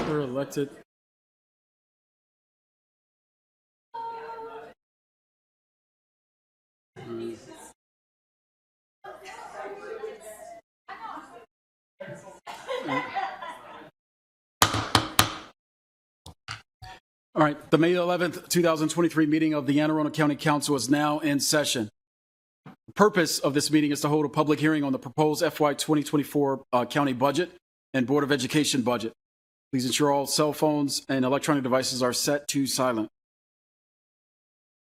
Speaker elected. All right, the May 11th, 2023 meeting of the Anne Arundel County Council is now in session. The purpose of this meeting is to hold a public hearing on the proposed FY 2024 county budget and Board of Education budget. Please ensure all cell phones and electronic devices are set to silent.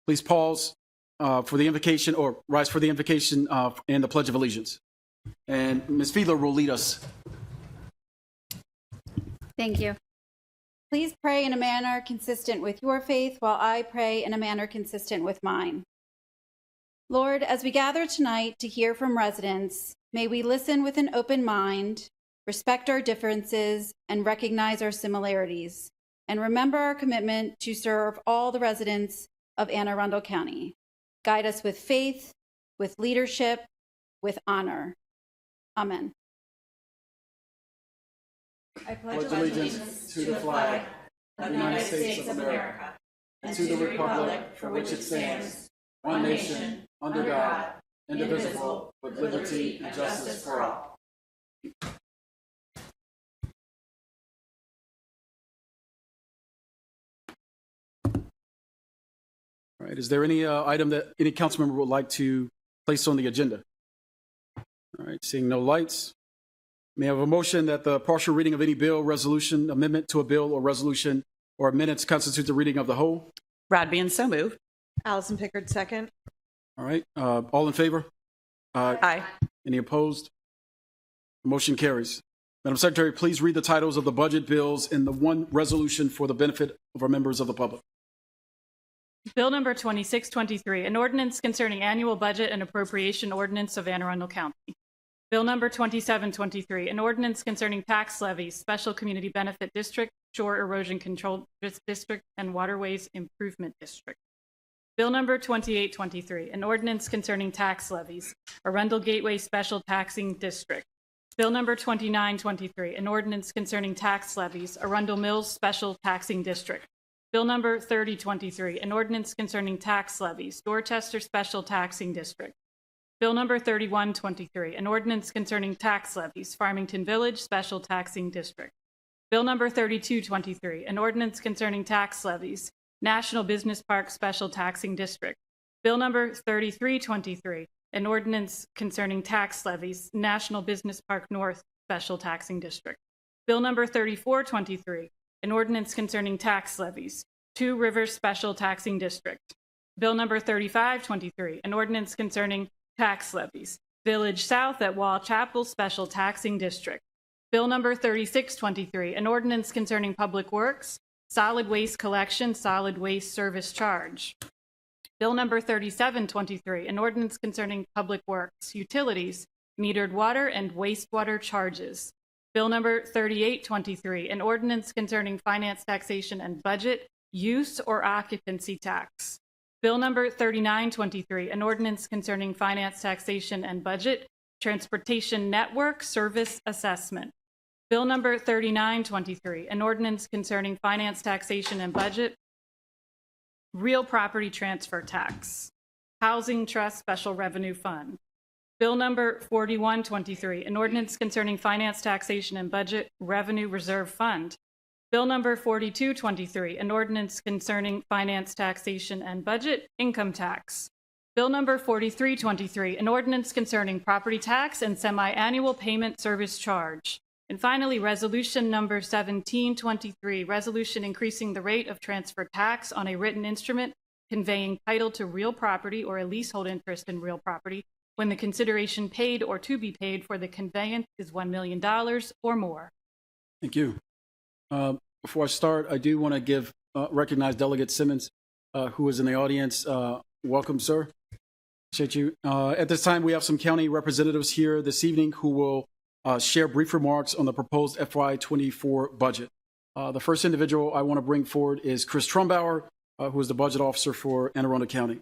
Please pause for the invocation, or rise for the invocation and the Pledge of Allegiance. And Ms. Fiedler will lead us. Thank you. Please pray in a manner consistent with your faith while I pray in a manner consistent with mine. Lord, as we gather tonight to hear from residents, may we listen with an open mind, respect our differences, and recognize our similarities, and remember our commitment to serve all the residents of Anne Arundel County. Guide us with faith, with leadership, with honor. Amen. I pledge allegiance to the flag of the United States of America and to the republic for which it stands, one nation, under God, indivisible, with liberty and justice for all. All right, is there any item that any council member would like to place on the agenda? All right, seeing no lights. May I have a motion that the partial reading of any bill, resolution, amendment to a bill or resolution or minutes constitute the reading of the whole? Rodbian, so move. Allison Pickard, second. All right, all in favor? Aye. Any opposed? Motion carries. Madam Secretary, please read the titles of the budget bills and the one resolution for the benefit of our members of the public. Bill number 2623, an ordinance concerning annual budget and appropriation ordinance of Anne Arundel County. Bill number 2723, an ordinance concerning tax levies, special community benefit district, shore erosion control district, and waterways improvement district. Bill number 2823, an ordinance concerning tax levies, Arundel Gateway Special Taxing District. Bill number 2923, an ordinance concerning tax levies, Arundel Mills Special Taxing District. Bill number 3023, an ordinance concerning tax levies, Dorchester Special Taxing District. Bill number 3123, an ordinance concerning tax levies, Farmington Village Special Taxing District. Bill number 3223, an ordinance concerning tax levies, National Business Park Special Taxing District. Bill number 3323, an ordinance concerning tax levies, National Business Park North Special Taxing District. Bill number 3423, an ordinance concerning tax levies, Two Rivers Special Taxing District. Bill number 3523, an ordinance concerning tax levies, Village South at Wall Chapel Special Taxing District. Bill number 3623, an ordinance concerning public works, solid waste collection, solid waste service charge. Bill number 3723, an ordinance concerning public works, utilities, metered water and wastewater charges. Bill number 3823, an ordinance concerning finance, taxation, and budget, use or occupancy tax. Bill number 3923, an ordinance concerning finance, taxation, and budget, transportation network service assessment. Bill number 3923, an ordinance concerning finance, taxation, and budget, real property transfer tax, housing trust special revenue fund. Bill number 4123, an ordinance concerning finance, taxation, and budget, revenue reserve fund. Bill number 4223, an ordinance concerning finance, taxation, and budget, income tax. Bill number 4323, an ordinance concerning property tax and semi-annual payment service charge. And finally, resolution number 1723, resolution increasing the rate of transfer tax on a written instrument conveying title to real property or a leasehold interest in real property when the consideration paid or to be paid for the conveyance is $1 million or more. Thank you. Before I start, I do want to recognize Delegate Simmons, who is in the audience. Welcome, sir. Appreciate you. At this time, we have some county representatives here this evening who will share brief remarks on the proposed FY24 budget. The first individual I want to bring forward is Chris Trumbauer, who is the budget officer for Anne Arundel County.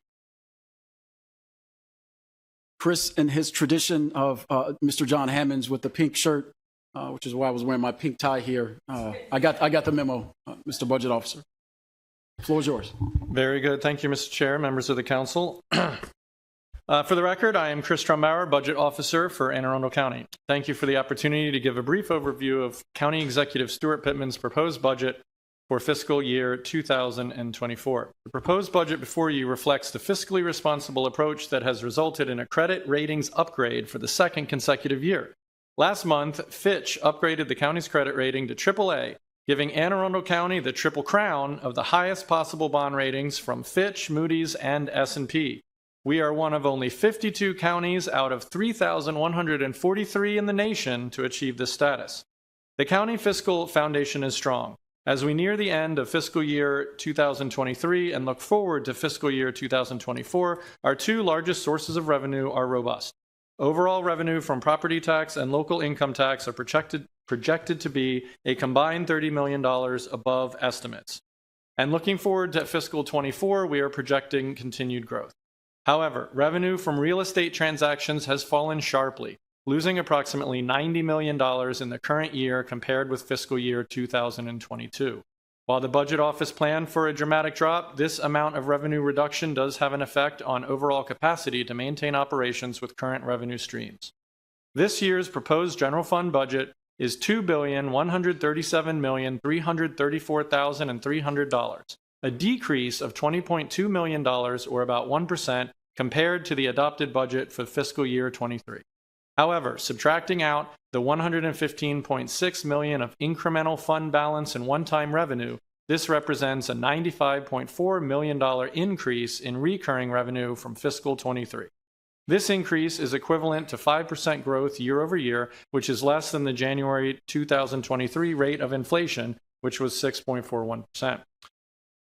Chris, in his tradition of Mr. John Hammonds with the pink shirt, which is why I was wearing my pink tie here. I got the memo, Mr. Budget Officer. The floor is yours. Very good. Thank you, Mr. Chair, members of the council. For the record, I am Chris Trumbauer, Budget Officer for Anne Arundel County. Thank you for the opportunity to give a brief overview of County Executive Stuart Pittman's proposed budget for fiscal year 2024. The proposed budget before you reflects the fiscally responsible approach that has resulted in a credit ratings upgrade for the second consecutive year. Last month, Fitch upgraded the county's credit rating to AAA, giving Anne Arundel County the triple crown of the highest possible bond ratings from Fitch, Moody's, and S&P. We are one of only 52 counties out of 3,143 in the nation to achieve this status. The county fiscal foundation is strong. As we near the end of fiscal year 2023 and look forward to fiscal year 2024, our two largest sources of revenue are robust. Overall revenue from property tax and local income tax are projected to be a combined $30 million above estimates. And looking forward to fiscal 24, we are projecting continued growth. However, revenue from real estate transactions has fallen sharply, losing approximately $90 million in the current year compared with fiscal year 2022. While the budget office planned for a dramatic drop, this amount of revenue reduction does have an effect on overall capacity to maintain operations with current revenue streams. This year's proposed general fund budget is $2,137,334,300, a decrease of $20.2 million, or about 1%, compared to the adopted budget for fiscal year 23. However, subtracting out the $115.6 million of incremental fund balance and one-time revenue, this represents a $95.4 million increase in recurring revenue from fiscal 23. This increase is equivalent to 5% growth year over year, which is less than the January 2023 rate of inflation, which was 6.41%.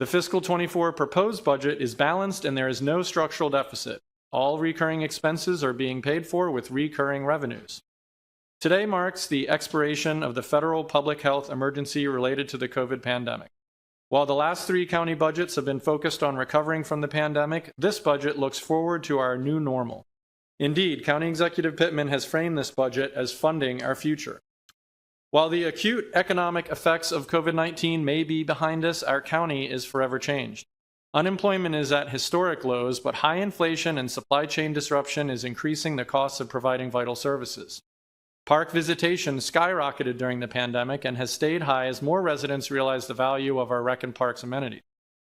The fiscal 24 proposed budget is balanced and there is no structural deficit. All recurring expenses are being paid for with recurring revenues. Today marks the expiration of the federal public health emergency related to the COVID pandemic. While the last three county budgets have been focused on recovering from the pandemic, this budget looks forward to our new normal. Indeed, County Executive Pittman has framed this budget as funding our future. While the acute economic effects of COVID-19 may be behind us, our county is forever changed. Unemployment is at historic lows, but high inflation and supply chain disruption is increasing the costs of providing vital services. Park visitation skyrocketed during the pandemic and has stayed high as more residents realize the value of our rec and parks amenities.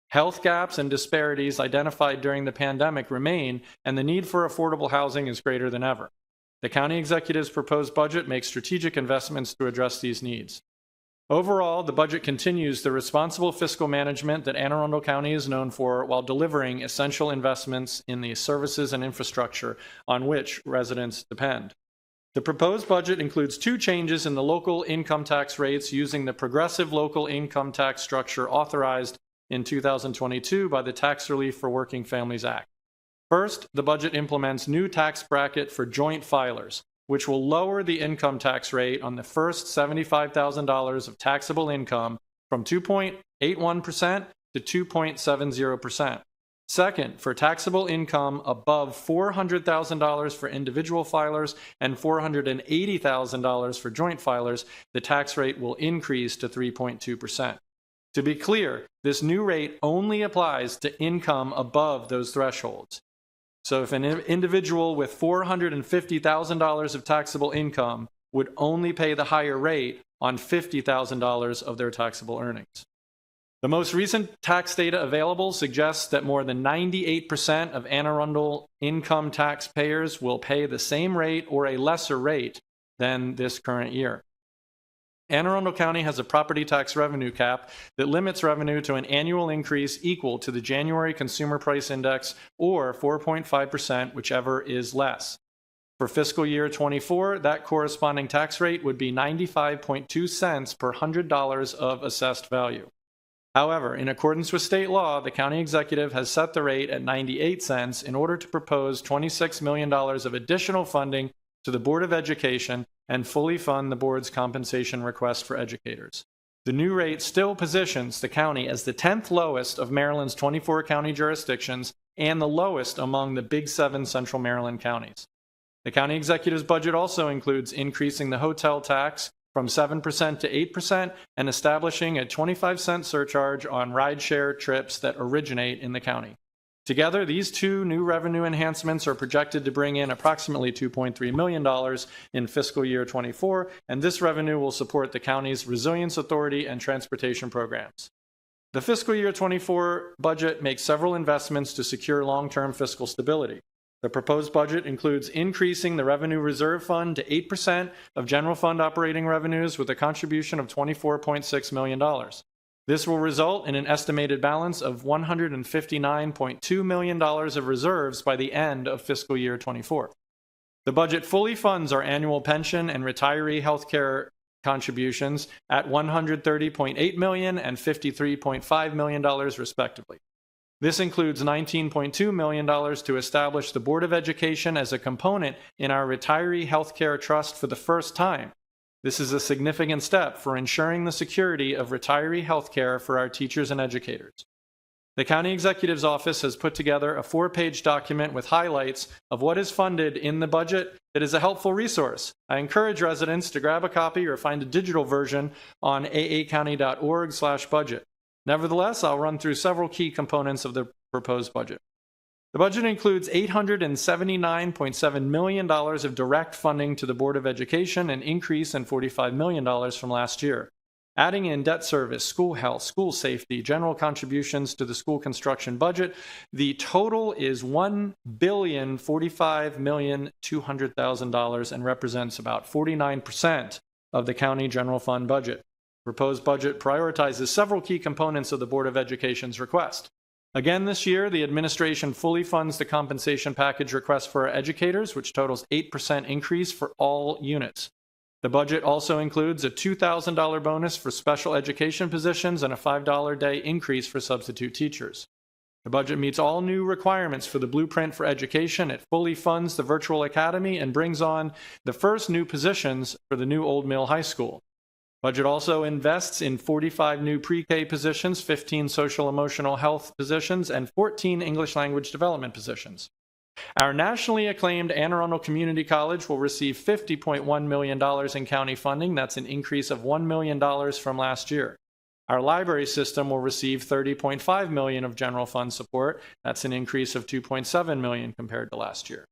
Health gaps and disparities identified during the pandemic remain, and the need for affordable housing is greater than ever. The county executive's proposed budget makes strategic investments to address these needs. Overall, the budget continues the responsible fiscal management that Anne Arundel County is known for while delivering essential investments in the services and infrastructure on which residents depend. The proposed budget includes two changes in the local income tax rates using the progressive local income tax structure authorized in 2022 by the Tax Relief for Working Families Act. First, the budget implements new tax bracket for joint filers, which will lower the income tax rate on the first $75,000 of taxable income from 2.81% to 2.70%. Second, for taxable income above $400,000 for individual filers and $480,000 for joint filers, the tax rate will increase to 3.2%. To be clear, this new rate only applies to income above those thresholds. So if an individual with $450,000 of taxable income would only pay the higher rate on $50,000 of their taxable earnings. The most recent tax data available suggests that more than 98% of Anne Arundel income taxpayers will pay the same rate or a lesser rate than this current year. Anne Arundel County has a property tax revenue cap that limits revenue to an annual increase equal to the January Consumer Price Index or 4.5%, whichever is less. For fiscal year 24, that corresponding tax rate would be 95.2 cents per $100 of assessed value. However, in accordance with state law, the county executive has set the rate at 98 cents in order to propose $26 million of additional funding to the Board of Education and fully fund the board's compensation request for educators. The new rate still positions the county as the 10th lowest of Maryland's 24 county jurisdictions and the lowest among the Big Seven Central Maryland counties. The county executive's budget also includes increasing the hotel tax from 7% to 8% and establishing a 25-cent surcharge on rideshare trips that originate in the county. Together, these two new revenue enhancements are projected to bring in approximately $2.3 million in fiscal year 24, and this revenue will support the county's Resilience Authority and transportation programs. The fiscal year 24 budget makes several investments to secure long-term fiscal stability. The proposed budget includes increasing the Revenue Reserve Fund to 8% of general fund operating revenues with a contribution of $24.6 million. This will result in an estimated balance of $159.2 million of reserves by the end of fiscal year 24. The budget fully funds our annual pension and retiree health care contributions at $130.8 million and $53.5 million respectively. This includes $19.2 million to establish the Board of Education as a component in our retiree health care trust for the first time. This is a significant step for ensuring the security of retiree health care for our teachers and educators. The County Executive's Office has put together a 4-page document with highlights of what is funded in the budget that is a helpful resource. I encourage residents to grab a copy or find a digital version on aacounty.org/budget. Nevertheless, I'll run through several key components of the proposed budget. The budget includes $879.7 million of direct funding to the Board of Education, an increase in $45 million from last year. Adding in debt service, school health, school safety, general contributions to the school construction budget, the total is $1,045,200,000 and represents about 49% of the county general fund budget. The proposed budget prioritizes several key components of the Board of Education's request. Again, this year, the administration fully funds the compensation package request for our educators, which totals 8% increase for all units. The budget also includes a $2,000 bonus for special education positions and a $5 a day increase for substitute teachers. The budget meets all new requirements for the Blueprint for Education. It fully funds the virtual academy and brings on the first new positions for the new Old Mill High School. Budget also invests in 45 new pre-K positions, 15 social emotional health positions, and 14 English language development positions. Our nationally acclaimed Anne Arundel Community College will receive $50.1 million in county funding. That's an increase of $1 million from last year. Our library system will receive $30.5 million of general fund support. That's an increase of $2.7 million compared to last year.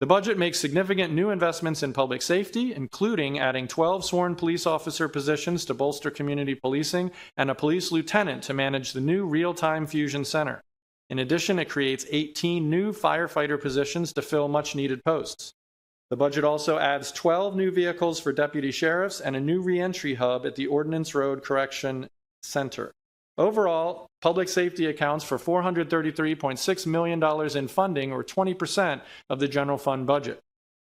The budget makes significant new investments in public safety, including adding 12 sworn police officer positions to bolster community policing and a police lieutenant to manage the new real-time fusion center. In addition, it creates 18 new firefighter positions to fill much-needed posts. The budget also adds 12 new vehicles for deputy sheriffs and a new reentry hub at the Ordnance Road Correction Center. Overall, public safety accounts for $433.6 million in funding, or 20% of the general fund budget.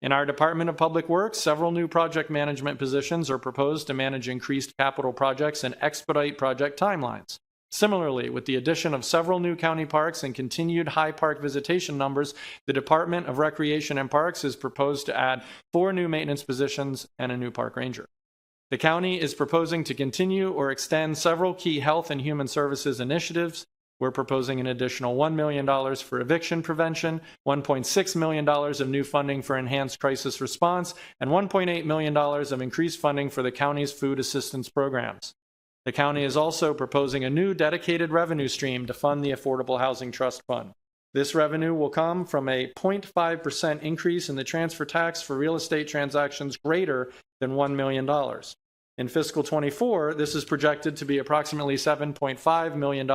In our Department of Public Works, several new project management positions are proposed to manage increased capital projects and expedite project timelines. Similarly, with the addition of several new county parks and continued high park visitation numbers, the Department of Recreation and Parks is proposed to add 4 new maintenance positions and a new park ranger. The county is proposing to continue or extend several key health and human services initiatives. We're proposing an additional $1 million for eviction prevention, $1.6 million of new funding for enhanced crisis response, and $1.8 million of increased funding for the county's food assistance programs. The county is also proposing a new dedicated revenue stream to fund the Affordable Housing Trust Fund. This revenue will come from a 0.5% increase in the transfer tax for real estate transactions greater than $1 million. In fiscal 24, this is projected to be approximately $7.5 million,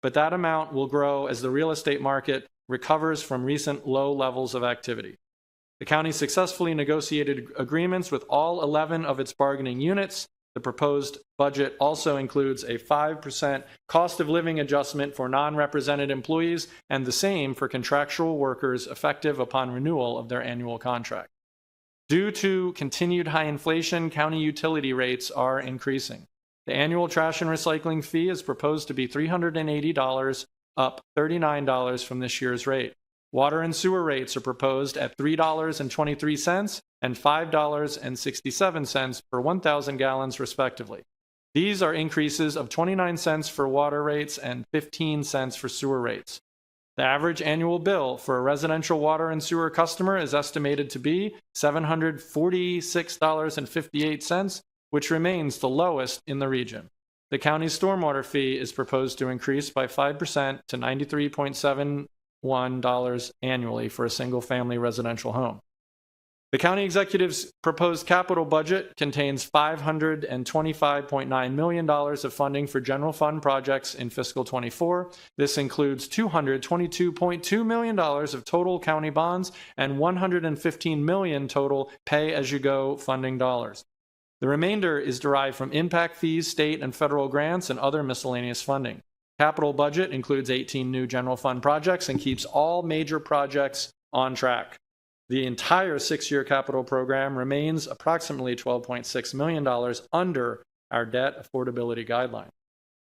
but that amount will grow as the real estate market recovers from recent low levels of activity. The county successfully negotiated agreements with all 11 of its bargaining units. The proposed budget also includes a 5% cost of living adjustment for non-represented employees and the same for contractual workers effective upon renewal of their annual contract. Due to continued high inflation, county utility rates are increasing. The annual trash and recycling fee is proposed to be $380, up $39 from this year's rate. Water and sewer rates are proposed at $3.23 and $5.67 per 1,000 gallons, respectively. These are increases of 29 cents for water rates and 15 cents for sewer rates. The average annual bill for a residential water and sewer customer is estimated to be $746.58, which remains the lowest in the region. The county's stormwater fee is proposed to increase by 5% to $93.71 annually for a single-family residential home. The county executive's proposed capital budget contains $525.9 million of funding for general fund projects in fiscal 24. This includes $222.2 million of total county bonds and $115 million total pay-as-you-go funding dollars. The remainder is derived from impact fees, state and federal grants, and other miscellaneous funding. Capital budget includes 18 new general fund projects and keeps all major projects on track. The entire 6-year capital program remains approximately $12.6 million under our debt affordability guideline.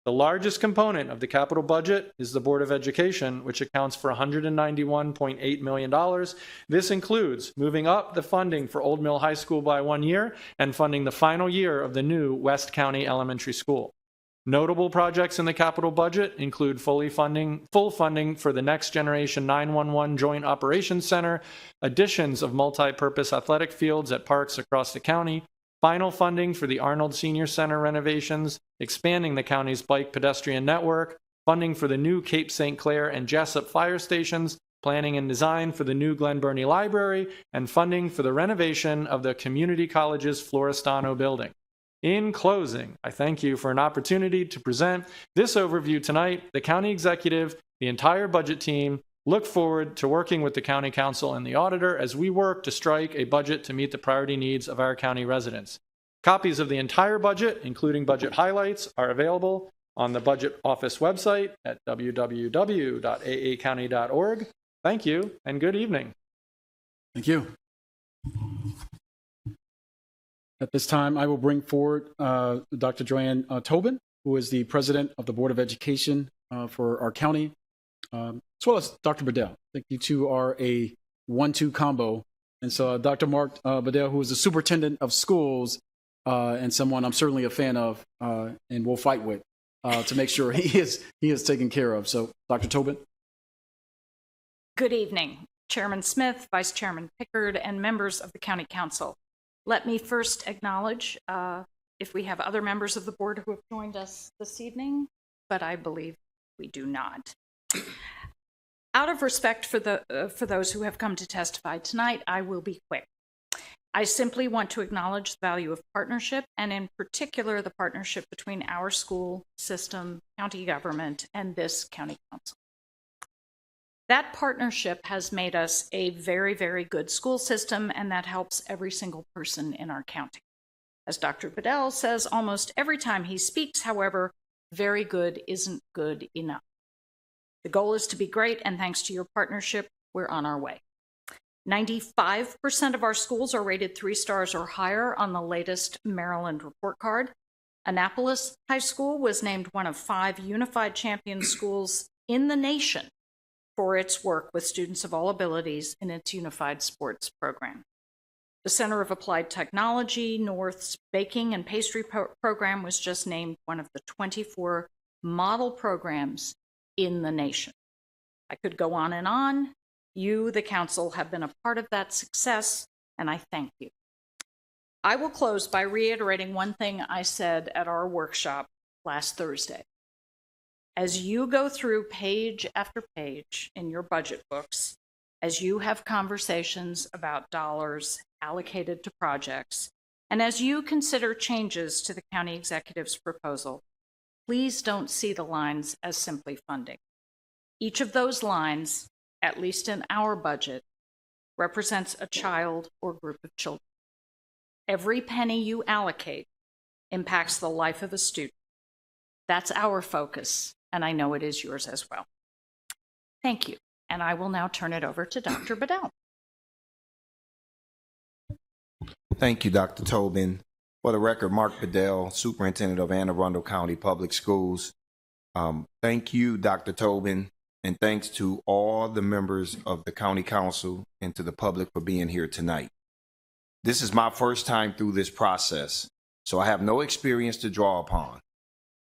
The largest component of the capital budget is the Board of Education, which accounts for $191.8 million. This includes moving up the funding for Old Mill High School by 1 year and funding the final year of the new West County Elementary School. Notable projects in the capital budget include full funding for the Next Generation 911 Joint Operations Center, additions of multi-purpose athletic fields at parks across the county, final funding for the Arnold Senior Center renovations, expanding the county's bike pedestrian network, funding for the new Cape St. Clair and Jessup fire stations, planning and design for the new Glen Burnie Library, and funding for the renovation of the community college's Florestano building. In closing, I thank you for an opportunity to present this overview tonight. The county executive, the entire budget team, look forward to working with the county council and the auditor as we work to strike a budget to meet the priority needs of our county residents. Copies of the entire budget, including budget highlights, are available on the budget office website at www.aacounty.org. Thank you and good evening. Thank you. At this time, I will bring forward Dr. Joanne Tobin, who is the president of the Board of Education for our county, as well as Dr. Bedell. I think you two are a 1-2 combo. And so Dr. Mark Bedell, who is the superintendent of schools and someone I'm certainly a fan of and will fight with to make sure he is taken care of. So Dr. Tobin. Good evening, Chairman Smith, Vice Chairman Pickard, and members of the County Council. Let me first acknowledge if we have other members of the board who have joined us this evening, but I believe we do not. Out of respect for those who have come to testify tonight, I will be quick. I simply want to acknowledge the value of partnership, and in particular, the partnership between our school system, county government, and this county council. That partnership has made us a very, very good school system, and that helps every single person in our county. As Dr. Bedell says almost every time he speaks, however, very good isn't good enough. The goal is to be great, and thanks to your partnership, we're on our way. 95% of our schools are rated 3 stars or higher on the latest Maryland report card. Annapolis High School was named one of 5 unified champion schools in the nation for its work with students of all abilities in its unified sports program. The Center of Applied Technology, North's baking and pastry program, was just named one of the 24 model programs in the nation. I could go on and on. You, the council, have been a part of that success, and I thank you. I will close by reiterating one thing I said at our workshop last Thursday. As you go through page after page in your budget books, as you have conversations about dollars allocated to projects, and as you consider changes to the county executive's proposal, please don't see the lines as simply funding. Each of those lines, at least in our budget, represents a child or group of children. Every penny you allocate impacts the life of a student. That's our focus, and I know it is yours as well. Thank you, and I will now turn it over to Dr. Bedell. Thank you, Dr. Tobin. For the record, Mark Bedell, Superintendent of Anne Arundel County Public Schools. Thank you, Dr. Tobin, and thanks to all the members of the County Council and to the public for being here tonight. This is my first time through this process, so I have no experience to draw upon.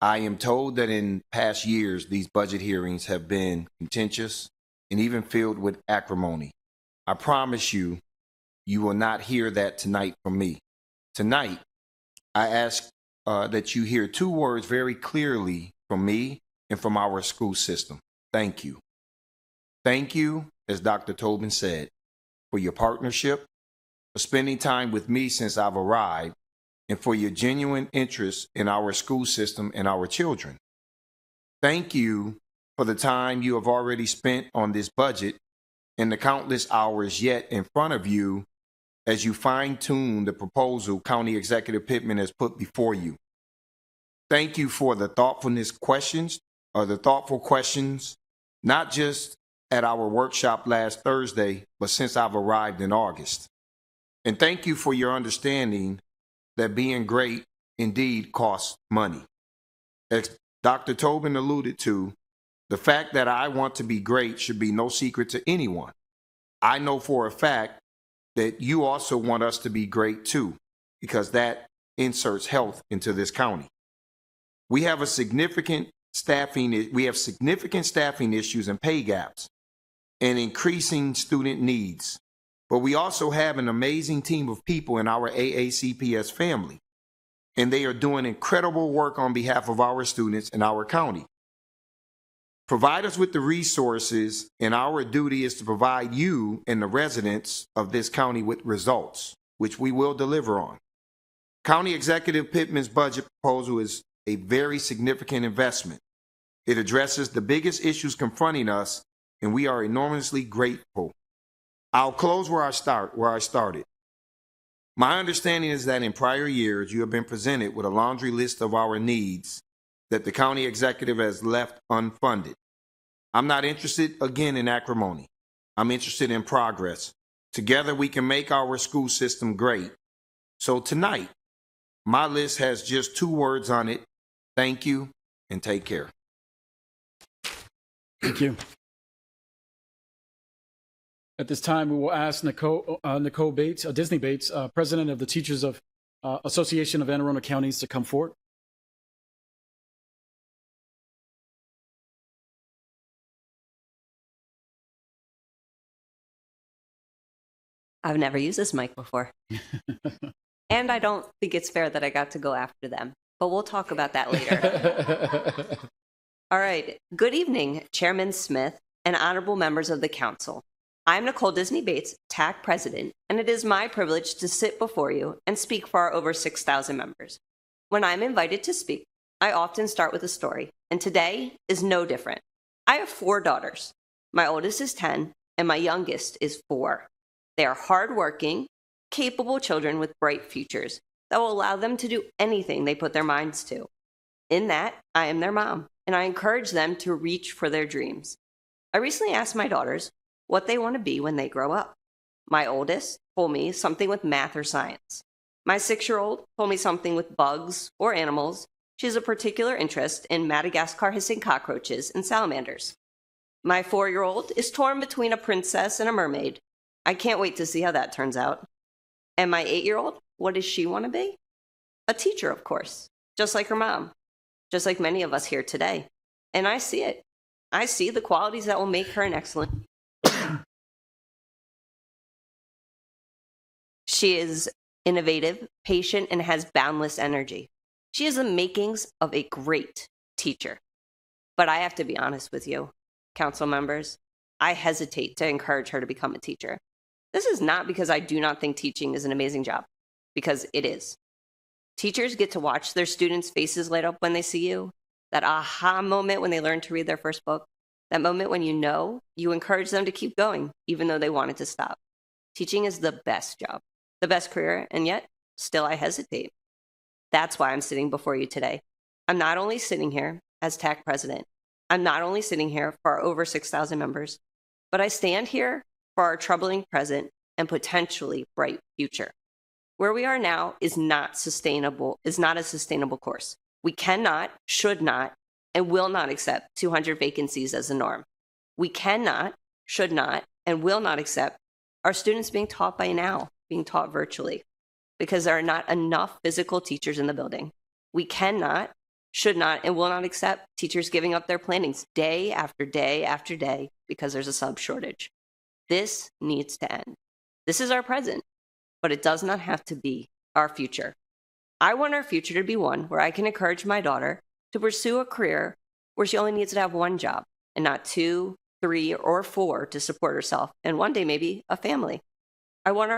I am told that in past years, these budget hearings have been contentious, and even filled with acrimony. I promise you, you will not hear that tonight from me. Tonight, I ask that you hear two words very clearly from me and from our school system. Thank you. Thank you, as Dr. Tobin said, for your partnership, for spending time with me since I've arrived, and for your genuine interest in our school system and our children. Thank you for the time you have already spent on this budget and the countless hours yet in front of you as you fine-tune the proposal County Executive Pittman has put before you. Thank you for the thoughtful questions, not just at our workshop last Thursday, but since I've arrived in August. And thank you for your understanding that being great indeed costs money. As Dr. Tobin alluded to, the fact that I want to be great should be no secret to anyone. I know for a fact that you also want us to be great too, because that inserts health into this county. We have significant staffing issues and pay gaps and increasing student needs. But we also have an amazing team of people in our AACPS family, and they are doing incredible work on behalf of our students in our county. Provide us with the resources, and our duty is to provide you and the residents of this county with results, which we will deliver on. County Executive Pittman's budget proposal is a very significant investment. It addresses the biggest issues confronting us, and we are enormously grateful. I'll close where I started. My understanding is that in prior years, you have been presented with a laundry list of our needs that the county executive has left unfunded. I'm not interested again in acrimony. I'm interested in progress. Together we can make our school system great. So tonight, my list has just two words on it. Thank you and take care. Thank you. At this time, we will ask Nicole Bates, Disney Bates, President of the Teachers of Association of Anne Arundel Counties, to come forward. I've never used this mic before. And I don't think it's fair that I got to go after them, but we'll talk about that later. All right. Good evening, Chairman Smith and honorable members of the council. I'm Nicole Disney Bates, TAC President, and it is my privilege to sit before you and speak for our over 6,000 members. When I'm invited to speak, I often start with a story, and today is no different. I have 4 daughters. My oldest is 10, and my youngest is 4. They are hardworking, capable children with bright futures that will allow them to do anything they put their minds to. In that, I am their mom, and I encourage them to reach for their dreams. I recently asked my daughters what they want to be when they grow up. My oldest told me something with math or science. My 6-year-old told me something with bugs or animals. She has a particular interest in Madagascar hissing cockroaches and salamanders. My 4-year-old is torn between a princess and a mermaid. I can't wait to see how that turns out. And my 8-year-old, what does she want to be? A teacher, of course, just like her mom, just like many of us here today. And I see it. I see the qualities that will make her an excellent. She is innovative, patient, and has boundless energy. She has the makings of a great teacher. But I have to be honest with you, council members, I hesitate to encourage her to become a teacher. This is not because I do not think teaching is an amazing job, because it is. Teachers get to watch their students' faces light up when they see you, that aha moment when they learn to read their first book, that moment when you encourage them to keep going, even though they wanted to stop. Teaching is the best job, the best career, and yet, still I hesitate. That's why I'm sitting before you today. I'm not only sitting here as TAC president, I'm not only sitting here for our over 6,000 members, but I stand here for our troubling present and potentially bright future. Where we are now is not a sustainable course. We cannot, should not, and will not accept 200 vacancies as the norm. We cannot, should not, and will not accept our students being taught by now, being taught virtually, because there are not enough physical teachers in the building. We cannot, should not, and will not accept teachers giving up their plannings day after day after day because there's a sub shortage. This needs to end. This is our present, but it does not have to be our future. I want our future to be one where I can encourage my daughter to pursue a career where she only needs to have one job and not 2, 3, or 4 to support herself and one day maybe a family. I want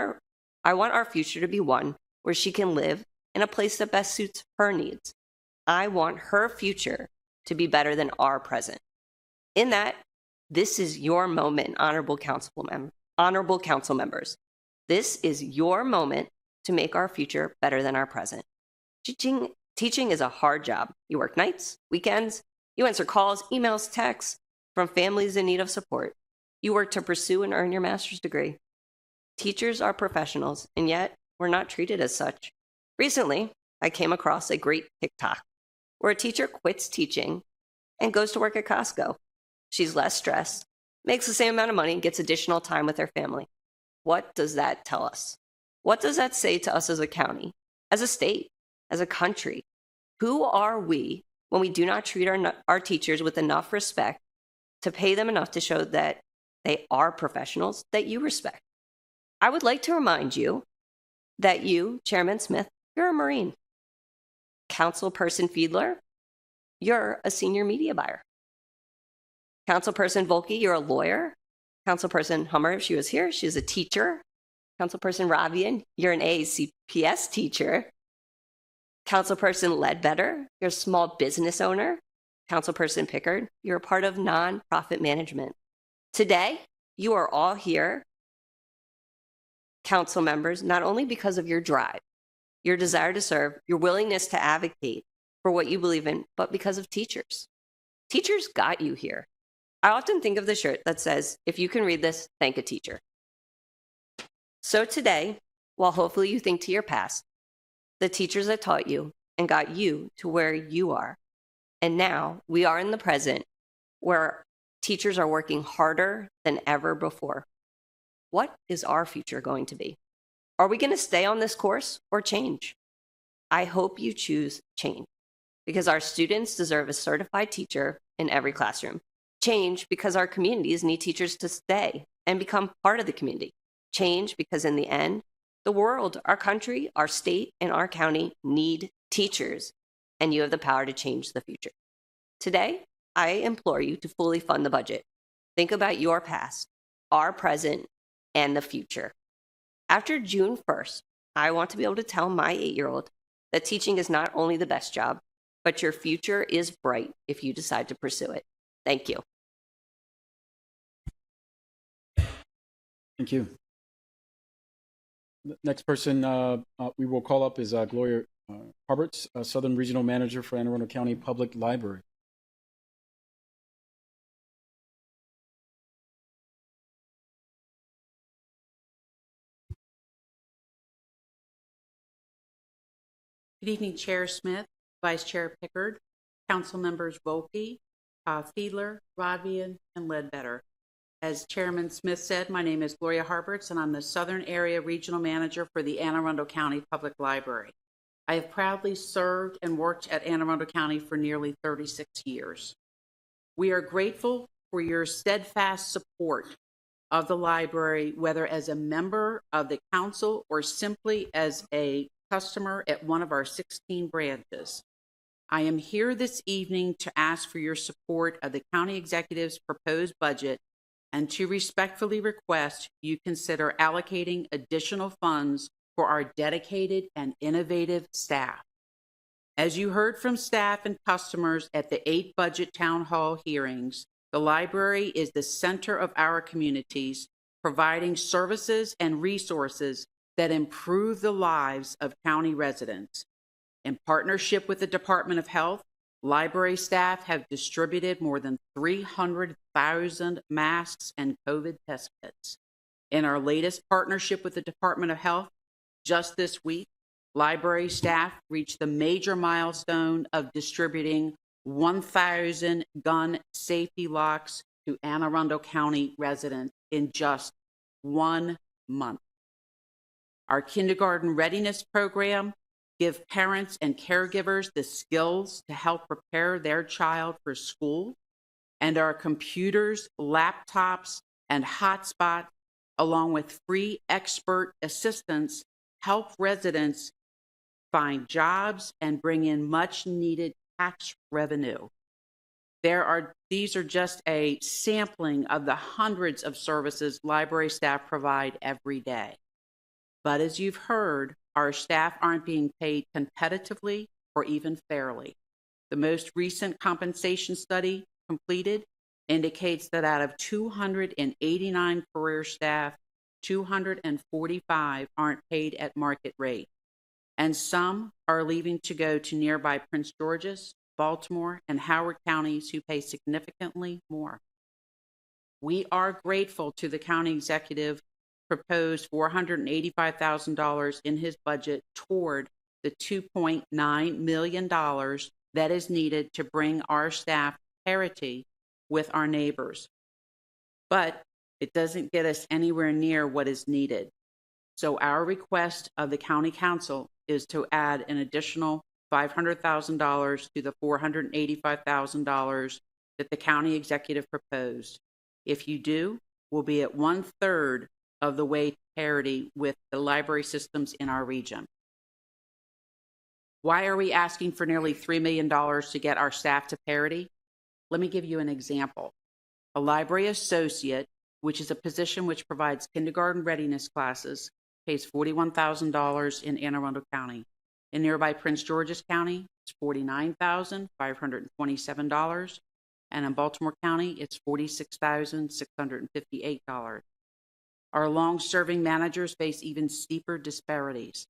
our future to be one where she can live in a place that best suits her needs. I want her future to be better than our present. In that, this is your moment, honorable council members. This is your moment to make our future better than our present. Teaching is a hard job. You work nights, weekends, you answer calls, emails, texts from families in need of support. You work to pursue and earn your master's degree. Teachers are professionals, and yet we're not treated as such. Recently, I came across a great TikTok where a teacher quits teaching and goes to work at Costco. She's less stressed, makes the same amount of money, and gets additional time with her family. What does that tell us? What does that say to us as a county, as a state, as a country? Who are we when we do not treat our teachers with enough respect to pay them enough to show that they are professionals that you respect? I would like to remind you that you, Chairman Smith, you're a Marine. Councilperson Fiedler, you're a senior media buyer. Councilperson Volke, you're a lawyer. Councilperson Hummer, if she was here, she's a teacher. Councilperson Ravian, you're an ACPS teacher. Councilperson Ledbetter, you're a small business owner. Councilperson Pickard, you're a part of nonprofit management. Today, you are all here, council members, not only because of your drive, your desire to serve, your willingness to advocate for what you believe in, but because of teachers. Teachers got you here. I often think of the shirt that says, if you can read this, thank a teacher. So today, while hopefully you think to your past, the teachers that taught you and got you to where you are, and now we are in the present where teachers are working harder than ever before. What is our future going to be? Are we going to stay on this course or change? I hope you choose change, because our students deserve a certified teacher in every classroom. Change because our communities need teachers to stay and become part of the community. Change because in the end, the world, our country, our state, and our county need teachers, and you have the power to change the future. Today, I implore you to fully fund the budget. Think about your past, our present, and the future. After June 1st, I want to be able to tell my 8-year-old that teaching is not only the best job, but your future is bright if you decide to pursue it. Thank you. Thank you. The next person we will call up is Gloria Harberts, Southern Regional Manager for Anne Arundel County Public Library. Good evening, Chair Smith, Vice Chair Pickard, Council Members Volpe, Fiedler, Ravian, and Ledbetter. As Chairman Smith said, my name is Gloria Harberts, and I'm the Southern Area Regional Manager for the Anne Arundel County Public Library. I have proudly served and worked at Anne Arundel County for nearly 36 years. We are grateful for your steadfast support of the library, whether as a member of the council or simply as a customer at one of our 16 branches. I am here this evening to ask for your support of the county executive's proposed budget and to respectfully request you consider allocating additional funds for our dedicated and innovative staff. As you heard from staff and customers at the 8 budget town hall hearings, the library is the center of our communities, providing services and resources that improve the lives of county residents. In partnership with the Department of Health, library staff have distributed more than 300,000 masks and COVID test kits. In our latest partnership with the Department of Health, just this week, library staff reached the major milestone of distributing 1,000 gun safety locks to Anne Arundel County residents in just 1 month. Our kindergarten readiness program gives parents and caregivers the skills to help prepare their child for school. and our computers, laptops, and hotspots, along with free expert assistance, help residents find jobs and bring in much needed tax revenue. These are just a sampling of the hundreds of services library staff provide every day. But as you've heard, our staff aren't being paid competitively or even fairly. The most recent compensation study completed indicates that out of 289 career staff, 245 aren't paid at market rate, and some are leaving to go to nearby Prince George's, Baltimore, and Howard counties who pay significantly more. We are grateful to the county executive proposed $485,000 in his budget toward the $2.9 million that is needed to bring our staff parity with our neighbors. But it doesn't get us anywhere near what is needed. So our request of the county council is to add an additional $500,000 to the $485,000 that the county executive proposed. If you do, we'll be at 1/3 of the way to parity with the library systems in our region. Why are we asking for nearly $3 million to get our staff to parity? Let me give you an example. A library associate, which is a position which provides kindergarten readiness classes, pays $41,000 in Anne Arundel County. In nearby Prince George's County, it's $49,527, and in Baltimore County, it's $46,658. Our long-serving managers face even steeper disparities.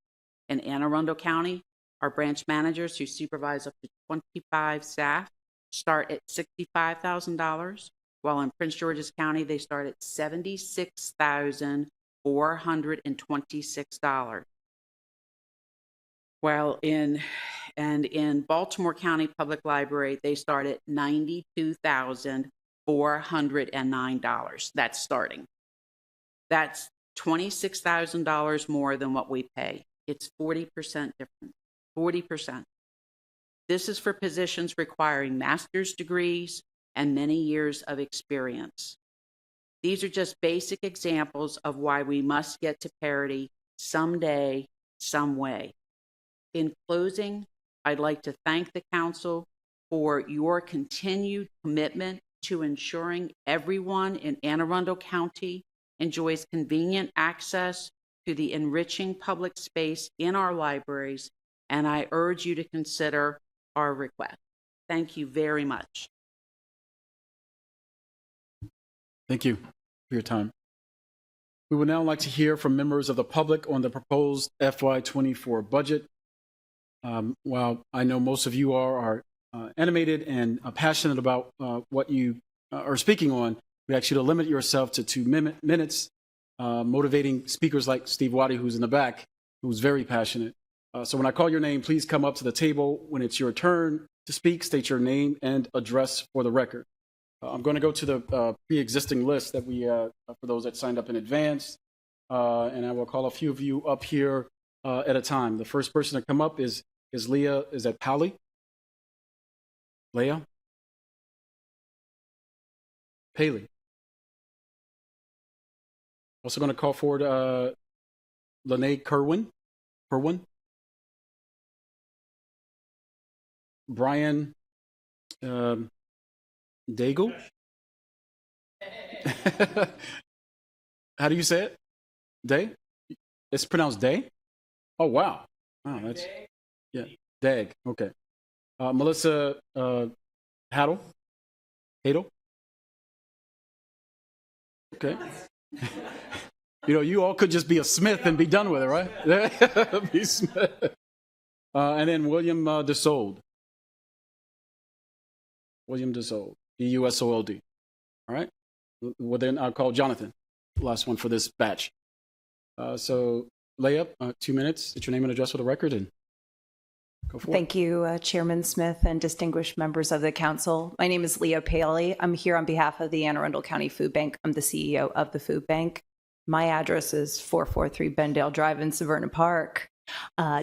In Anne Arundel County, our branch managers who supervise up to 25 staff start at $65,000, while in Prince George's County, they start at $76,426. While in Baltimore County Public Library, they start at $92,409. That's starting. That's $26,000 more than what we pay. It's 40% different. 40%. This is for positions requiring master's degrees and many years of experience. These are just basic examples of why we must get to parity someday, some way. In closing, I'd like to thank the council for your continued commitment to ensuring everyone in Anne Arundel County enjoys convenient access to the enriching public space in our libraries, and I urge you to consider our request. Thank you very much. Thank you for your time. We would now like to hear from members of the public on the proposed FY24 budget. While I know most of you are animated and passionate about what you are speaking on, we ask you to limit yourself to 2 minutes, motivating speakers like Steve Waddy, who's in the back, who's very passionate. So when I call your name, please come up to the table. When it's your turn to speak, state your name and address for the record. I'm going to go to the pre-existing list that we, for those that signed up in advance, and I will call a few of you up here at a time. The first person to come up is Leah. Is that Pally? Leah? Paley. Also going to call forward Lene Kerwin. Brian Daigle? How do you say it? Day? It's pronounced Day? Oh, wow. Oh, that's, yeah, Dag. Okay. Melissa Hadel? Okay. You know, you all could just be a Smith and be done with it, right? Be Smith. And then William DeSold. DUSOLD. All right. Well, then I'll call Jonathan, last one for this batch. So, Layup, 2 minutes. State your name and address for the record, and go for it. Thank you, Chairman Smith and distinguished members of the council. My name is Leah Paley. I'm here on behalf of the Anne Arundel County Food Bank. I'm the CEO of the food bank. My address is 443 Bendale Drive in Severna Park,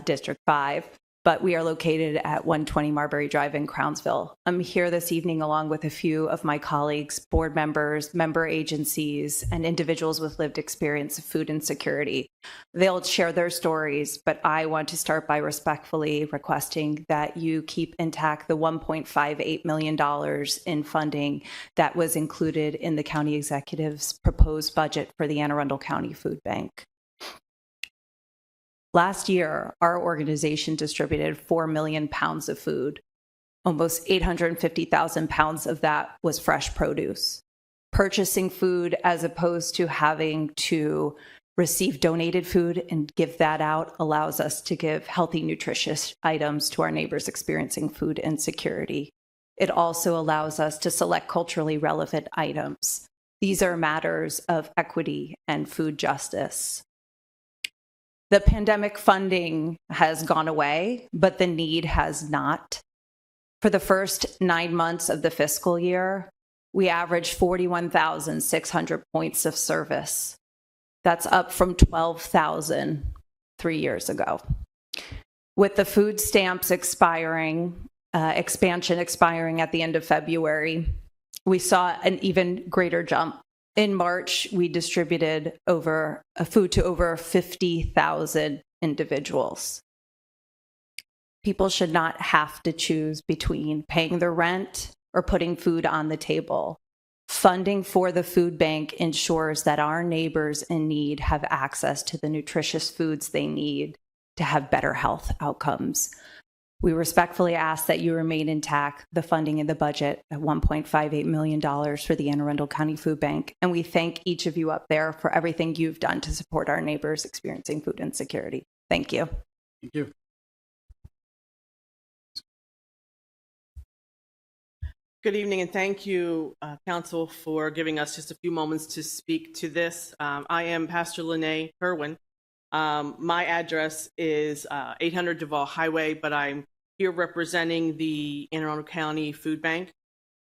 District 5. but we are located at 120 Marbury Drive in Crownsville. I'm here this evening along with a few of my colleagues, board members, member agencies, and individuals with lived experience of food insecurity. They'll share their stories, but I want to start by respectfully requesting that you keep intact the $1.58 million in funding that was included in the county executive's proposed budget for the Anne Arundel County Food Bank. Last year, our organization distributed 4 million pounds of food. Almost 850,000 pounds of that was fresh produce. Purchasing food as opposed to having to receive donated food and give that out allows us to give healthy, nutritious items to our neighbors experiencing food insecurity. It also allows us to select culturally relevant items. These are matters of equity and food justice. The pandemic funding has gone away, but the need has not. For the first 9 months of the fiscal year, we averaged 41,600 points of service. That's up from 12,000 3 years ago. With the food stamps expiring, expansion expiring at the end of February, we saw an even greater jump. In March, we distributed food to over 50,000 individuals. People should not have to choose between paying their rent or putting food on the table. Funding for the food bank ensures that our neighbors in need have access to the nutritious foods they need to have better health outcomes. We respectfully ask that you remain intact the funding in the budget at $1.58 million for the Anne Arundel County Food Bank. And we thank each of you up there for everything you've done to support our neighbors experiencing food insecurity. Thank you. Thank you. Good evening, and thank you, Council, for giving us just a few moments to speak to this. I am Pastor Lene Kerwin. My address is 800 Duval Highway, but I'm here representing the Anne Arundel County Food Bank.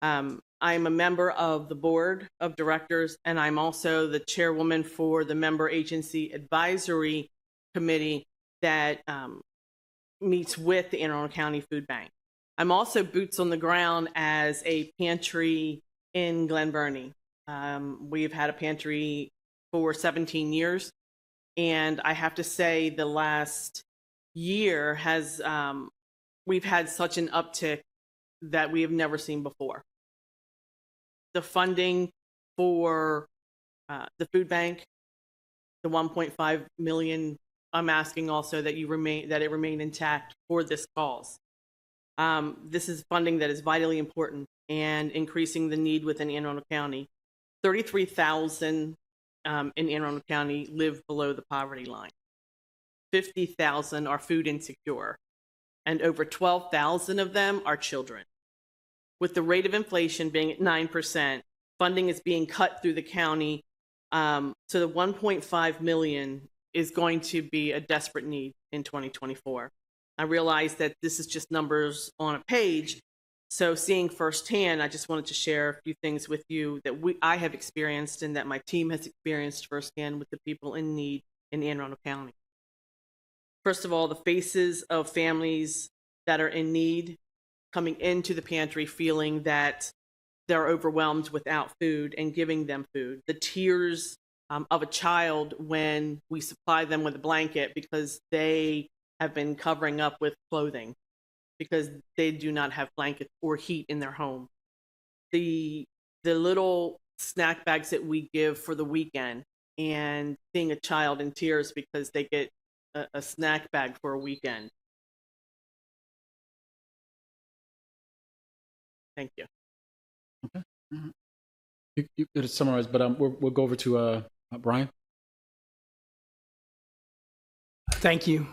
I'm a member of the board of directors, and I'm also the chairwoman for the member agency advisory committee that meets with the Anne Arundel County Food Bank. I'm also boots on the ground as a pantry in Glen Burnie. We've had a pantry for 17 years. And I have to say the last year has, we've had such an uptick that we have never seen before. The funding for the food bank, the 1.5 million, I'm asking also that it remain intact for this cause. This is funding that is vitally important and increasing the need within Anne Arundel County. 33,000 in Anne Arundel County live below the poverty line. 50,000 are food insecure, and over 12,000 of them are children. With the rate of inflation being at 9%, funding is being cut through the county, so the 1.5 million is going to be a desperate need in 2024. I realize that this is just numbers on a page, so seeing firsthand, I just wanted to share a few things with you that I have experienced and that my team has experienced firsthand with the people in need in Anne Arundel County. First of all, the faces of families that are in need coming into the pantry feeling that they're overwhelmed without food and giving them food. The tears of a child when we supply them with a blanket because they have been covering up with clothing, because they do not have blankets or heat in their home. The little snack bags that we give for the weekend, and seeing a child in tears because they get a snack bag for a weekend. Thank you. Okay. You could summarize, but we'll go over to Brian. Thank you,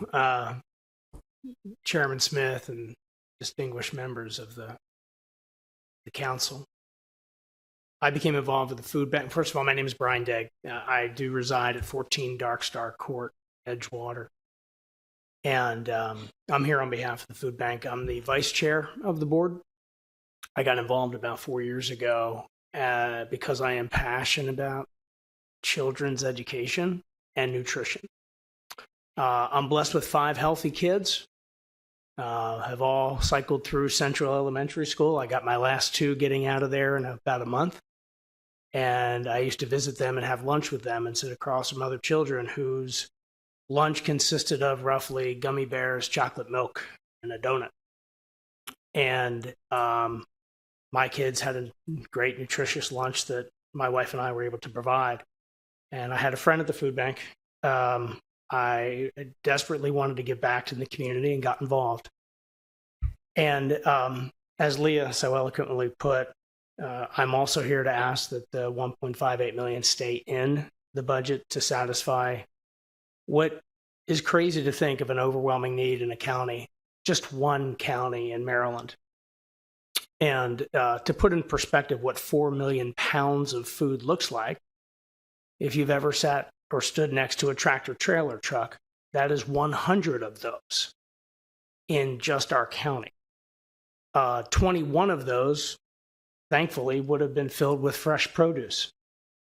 Chairman Smith and distinguished members of the council. I became involved with the food bank. First of all, my name is Brian Degg. I do reside at 14 Dark Star Court, Edgewater. And I'm here on behalf of the food bank. I'm the vice chair of the board. I got involved about 4 years ago because I am passionate about children's education and nutrition. I'm blessed with 5 healthy kids. have all cycled through Central Elementary School. I got my last two getting out of there in about a month. And I used to visit them and have lunch with them and sit across from other children whose lunch consisted of roughly gummy bears, chocolate milk, and a donut. And my kids had a great, nutritious lunch that my wife and I were able to provide. And I had a friend at the food bank. I desperately wanted to give back to the community and got involved. And as Leah so eloquently put, I'm also here to ask that the $1.58 million stay in the budget to satisfy what is crazy to think of an overwhelming need in a county, just one county in Maryland. And to put in perspective what 4 million pounds of food looks like, if you've ever sat or stood next to a tractor trailer truck, that is 100 of those in just our county. 21 of those, thankfully, would have been filled with fresh produce,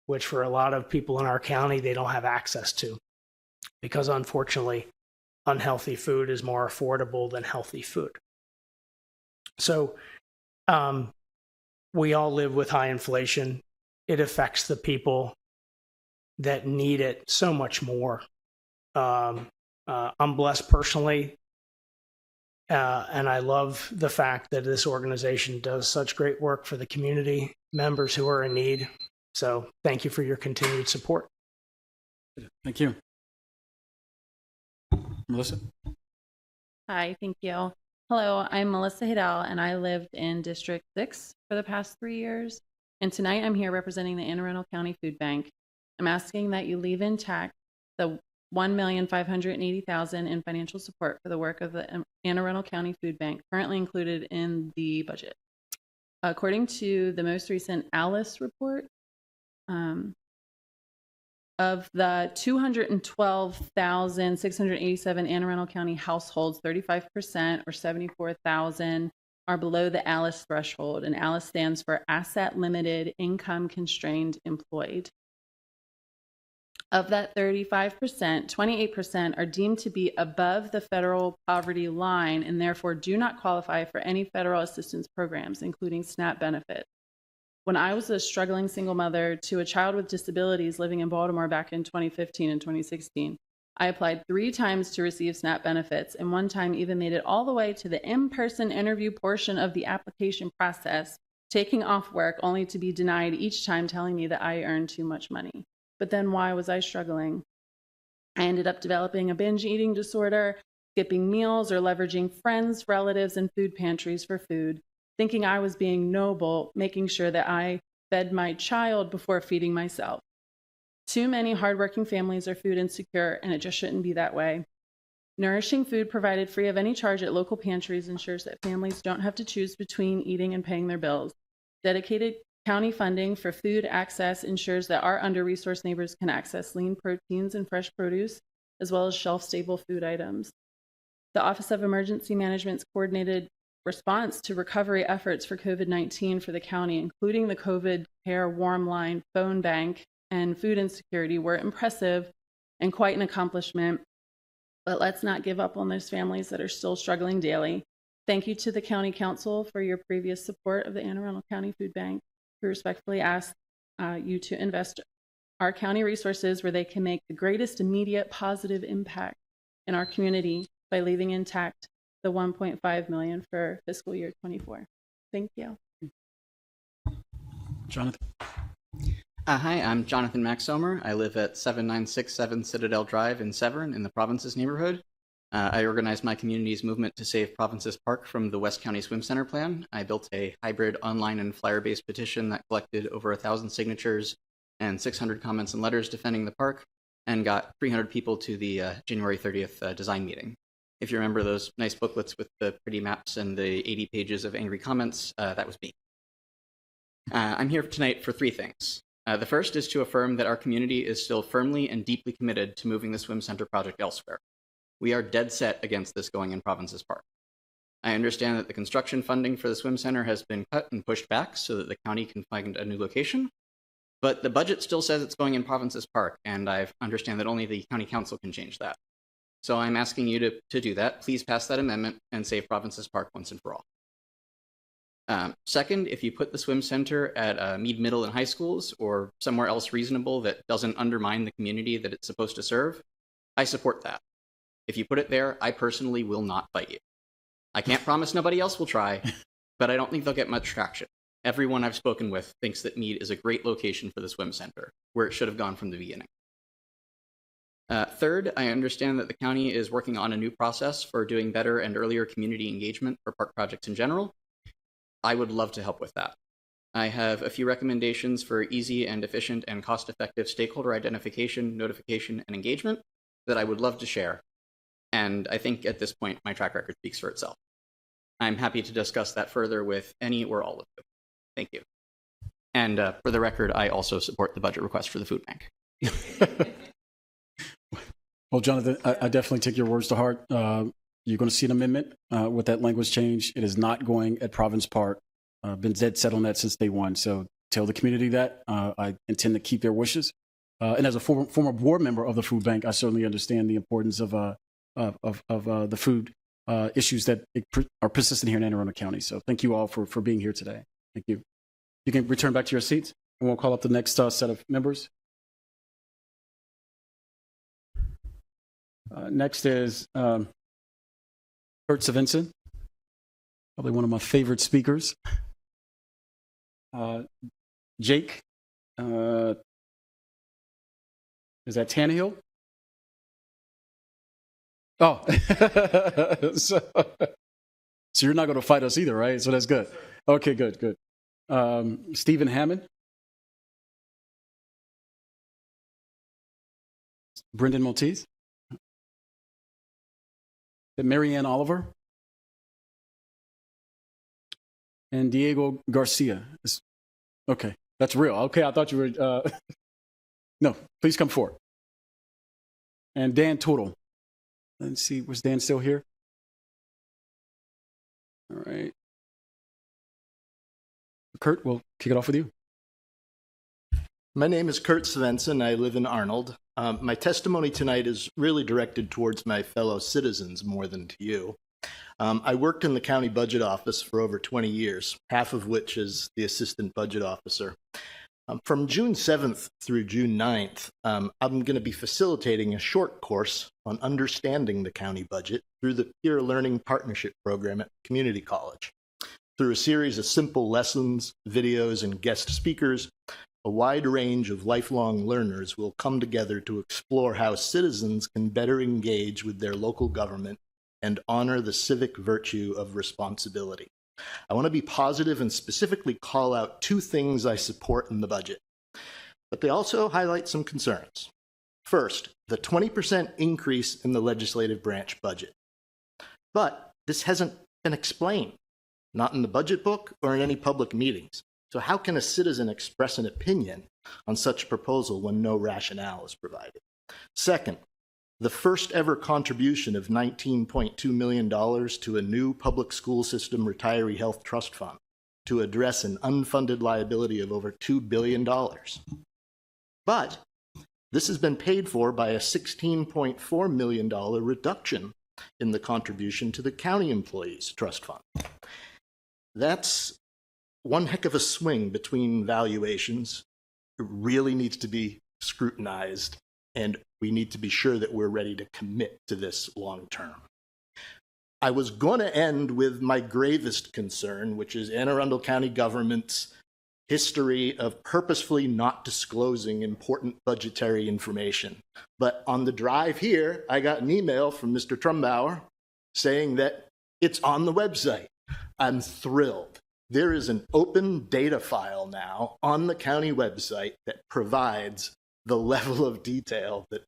which for a lot of people in our county, they don't have access to, because unfortunately, unhealthy food is more affordable than healthy food. So we all live with high inflation. It affects the people that need it so much more. I'm blessed personally, and I love the fact that this organization does such great work for the community members who are in need. So thank you for your continued support. Thank you. Melissa? Hi, thank you. Hello, I'm Melissa Hidell, and I lived in District 6 for the past 3 years. And tonight I'm here representing the Anne Arundel County Food Bank. I'm asking that you leave intact the $1,580,000 in financial support for the work of the Anne Arundel County Food Bank, currently included in the budget. According to the most recent ALICE report, of the 212,687 Anne Arundel County households, 35% or 74,000 are below the ALICE threshold, and ALICE stands for Asset Limited Income Constrained Employed. Of that 35%, 28% are deemed to be above the federal poverty line and therefore do not qualify for any federal assistance programs, including SNAP benefits. When I was a struggling single mother to a child with disabilities living in Baltimore back in 2015 and 2016, I applied 3 times to receive SNAP benefits, and one time even made it all the way to the in-person interview portion of the application process, taking off work only to be denied each time, telling me that I earned too much money. But then why was I struggling? I ended up developing a binge eating disorder, skipping meals, or leveraging friends, relatives, and food pantries for food, thinking I was being noble, making sure that I fed my child before feeding myself. Too many hardworking families are food insecure, and it just shouldn't be that way. Nourishing food provided free of any charge at local pantries ensures that families don't have to choose between eating and paying their bills. Dedicated county funding for food access ensures that our under-resourced neighbors can access lean proteins and fresh produce, as well as shelf-stable food items. The Office of Emergency Management's coordinated response to recovery efforts for COVID-19 for the county, including the COVID Care Warm Line phone bank and food insecurity, were impressive and quite an accomplishment. But let's not give up on those families that are still struggling daily. Thank you to the County Council for your previous support of the Anne Arundel County Food Bank. We respectfully ask you to invest our county resources where they can make the greatest immediate positive impact in our community by leaving intact the $1.5 million for fiscal year 24. Thank you. Jonathan? Hi, I'm Jonathan Maxomer. I live at 7967 Citadel Drive in Severn in the Provinces neighborhood. I organized my community's movement to save Provinces Park from the West County Swim Center plan. I built a hybrid online and flyer-based petition that collected over 1,000 signatures and 600 comments and letters defending the park, and got 300 people to the January 30th design meeting. If you remember those nice booklets with the pretty maps and the 80 pages of angry comments, that was me. I'm here tonight for 3 things. The first is to affirm that our community is still firmly and deeply committed to moving the swim center project elsewhere. We are dead set against this going in Provinces Park. I understand that the construction funding for the swim center has been cut and pushed back so that the county can find a new location, but the budget still says it's going in Provinces Park, and I understand that only the county council can change that. So I'm asking you to do that. Please pass that amendment and save Provinces Park once and for all. Second, if you put the swim center at Meade Middle and High Schools or somewhere else reasonable that doesn't undermine the community that it's supposed to serve, I support that. If you put it there, I personally will not fight you. I can't promise nobody else will try, but I don't think they'll get much traction. Everyone I've spoken with thinks that Meade is a great location for the swim center, where it should have gone from the beginning. Third, I understand that the county is working on a new process for doing better and earlier community engagement for park projects in general. I would love to help with that. I have a few recommendations for easy and efficient and cost-effective stakeholder identification, notification, and engagement that I would love to share. And I think at this point, my track record speaks for itself. I'm happy to discuss that further with any or all of you. Thank you. And for the record, I also support the budget request for the food bank. Well, Jonathan, I definitely take your words to heart. You're going to see an amendment with that language change. It is not going at Province Park. Been dead set on that since day one. So tell the community that. I intend to keep their wishes. And as a former board member of the food bank, I certainly understand the importance of the food issues that are persistent here in Anne Arundel County. So thank you all for being here today. Thank you. You can return back to your seats, and we'll call up the next set of members. Next is Kurt Svensson, probably one of my favorite speakers. Jake, is that Tannehill? Oh, so you're not going to fight us either, right? So that's good. Okay, good. Stephen Hammond. Brendan Maltese. Marianne Oliver. And Diego Garcia. Okay, that's real. Okay, I thought you were... No, please come forward. And Dan Total. Let's see, was Dan still here? All right. Kurt, we'll kick it off with you. My name is Kurt Svensson. I live in Arnold. My testimony tonight is really directed towards my fellow citizens more than to you. I worked in the county budget office for over 20 years, half of which as the assistant budget officer. From June 7th through June 9th, I'm going to be facilitating a short course on understanding the county budget through the Peer Learning Partnership Program at Community College. Through a series of simple lessons, videos, and guest speakers, a wide range of lifelong learners will come together to explore how citizens can better engage with their local government and honor the civic virtue of responsibility. I want to be positive and specifically call out two things I support in the budget, but they also highlight some concerns. First, the 20% increase in the legislative branch budget. But this hasn't been explained, not in the budget book or in any public meetings. So how can a citizen express an opinion on such a proposal when no rationale is provided? Second, the first ever contribution of $19.2 million to a new public school system retiree health trust fund to address an unfunded liability of over $2 billion. But this has been paid for by a $16.4 million reduction in the contribution to the county employees trust fund. That's one heck of a swing between valuations. It really needs to be scrutinized, and we need to be sure that we're ready to commit to this long term. I was going to end with my gravest concern, which is Anne Arundel County government's history of purposefully not disclosing important budgetary information. But on the drive here, I got an email from Mr. Trumbauer saying that it's on the website. I'm thrilled. There is an open data file now on the county website that provides the level of detail that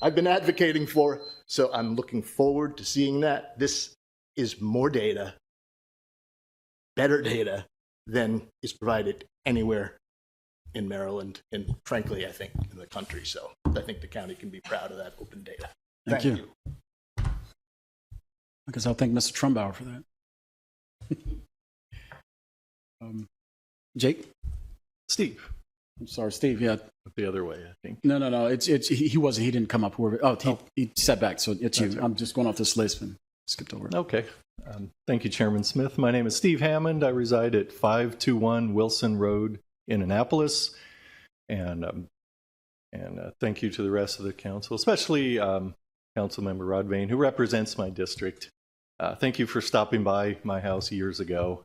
I've been advocating for, so I'm looking forward to seeing that. This is more data, better data than is provided anywhere in Maryland, and frankly, I think in the country. So I think the county can be proud of that open data. Thank you. I guess I'll thank Mr. Trumbauer for that. Jake? Steve. I'm sorry, Steve. Yeah. the other way, I think. No. He wasn't. He didn't come up. He sat back. So it's you. Right. I'm just going off this list and skipped over. Okay. Thank you, Chairman Smith. My name is Steve Hammond. I reside at 521 Wilson Road in Annapolis. And thank you to the rest of the council, especially Councilmember Rodvain, who represents my district. Thank you for stopping by my house years ago.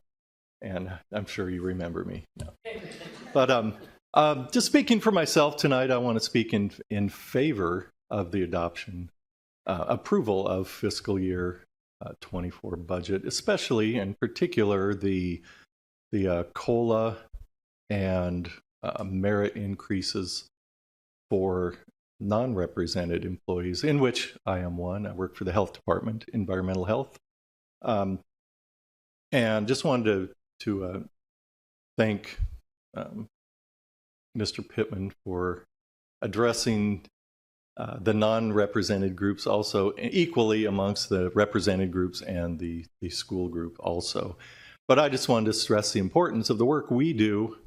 And I'm sure you remember me. No. But just speaking for myself tonight, I want to speak in favor of the approval of fiscal year 24 budget, especially in particular the COLA and merit increases for non-represented employees, in which I am one. I work for the health department, environmental health. And just wanted to thank Mr. Pittman for addressing the non-represented groups also equally amongst the represented groups and the school group also. But I just wanted to stress the importance of the work we do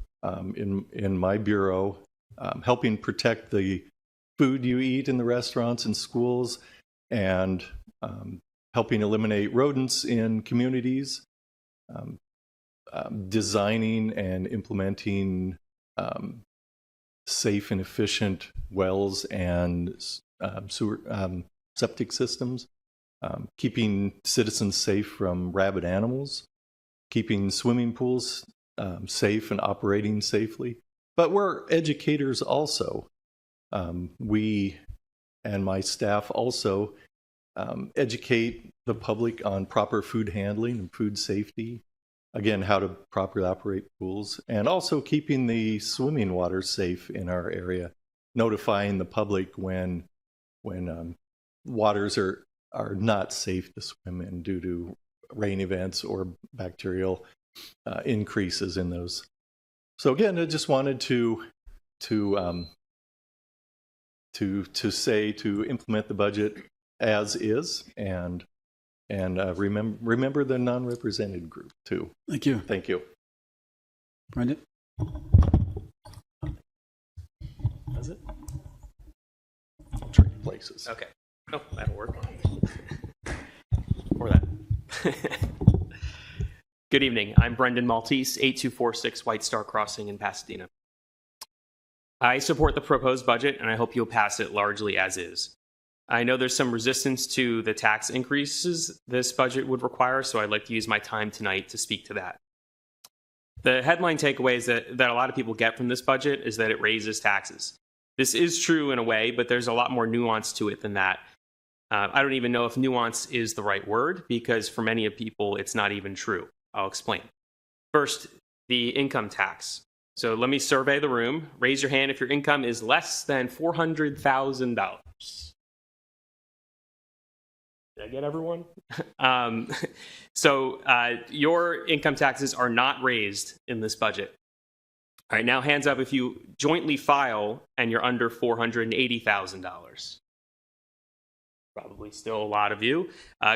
in my bureau, helping protect the food you eat in the restaurants and schools, and helping eliminate rodents in communities, designing and implementing safe and efficient wells and sewer septic systems, keeping citizens safe from rabid animals, keeping swimming pools safe and operating safely. But we're educators also. We and my staff also educate the public on proper food handling and food safety. Again, how to properly operate pools, and also keeping the swimming water safe in our area, notifying the public when waters are not safe to swim in due to rain events or bacterial increases in those. So again, I just wanted to say to implement the budget as is, and remember the non-represented group too. Thank you. Thank you. Brendan? That's it? I'll trade places. Okay. Oh, that'll work. Or that. Good evening. I'm Brendan Maltese, 8246 White Star Crossing in Pasadena. I support the proposed budget, and I hope you'll pass it largely as is. I know there's some resistance to the tax increases this budget would require, so I'd like to use my time tonight to speak to that. The headline takeaways that a lot of people get from this budget is that it raises taxes. This is true in a way, but there's a lot more nuance to it than that. I don't even know if nuance is the right word, because for many of people, it's not even true. I'll explain. First, the income tax. So let me survey the room. Raise your hand if your income is less than $400,000. Did I get everyone? Your income taxes are not raised in this budget. All right, now hands up if you jointly file and you're under $480,000. Probably still a lot of you.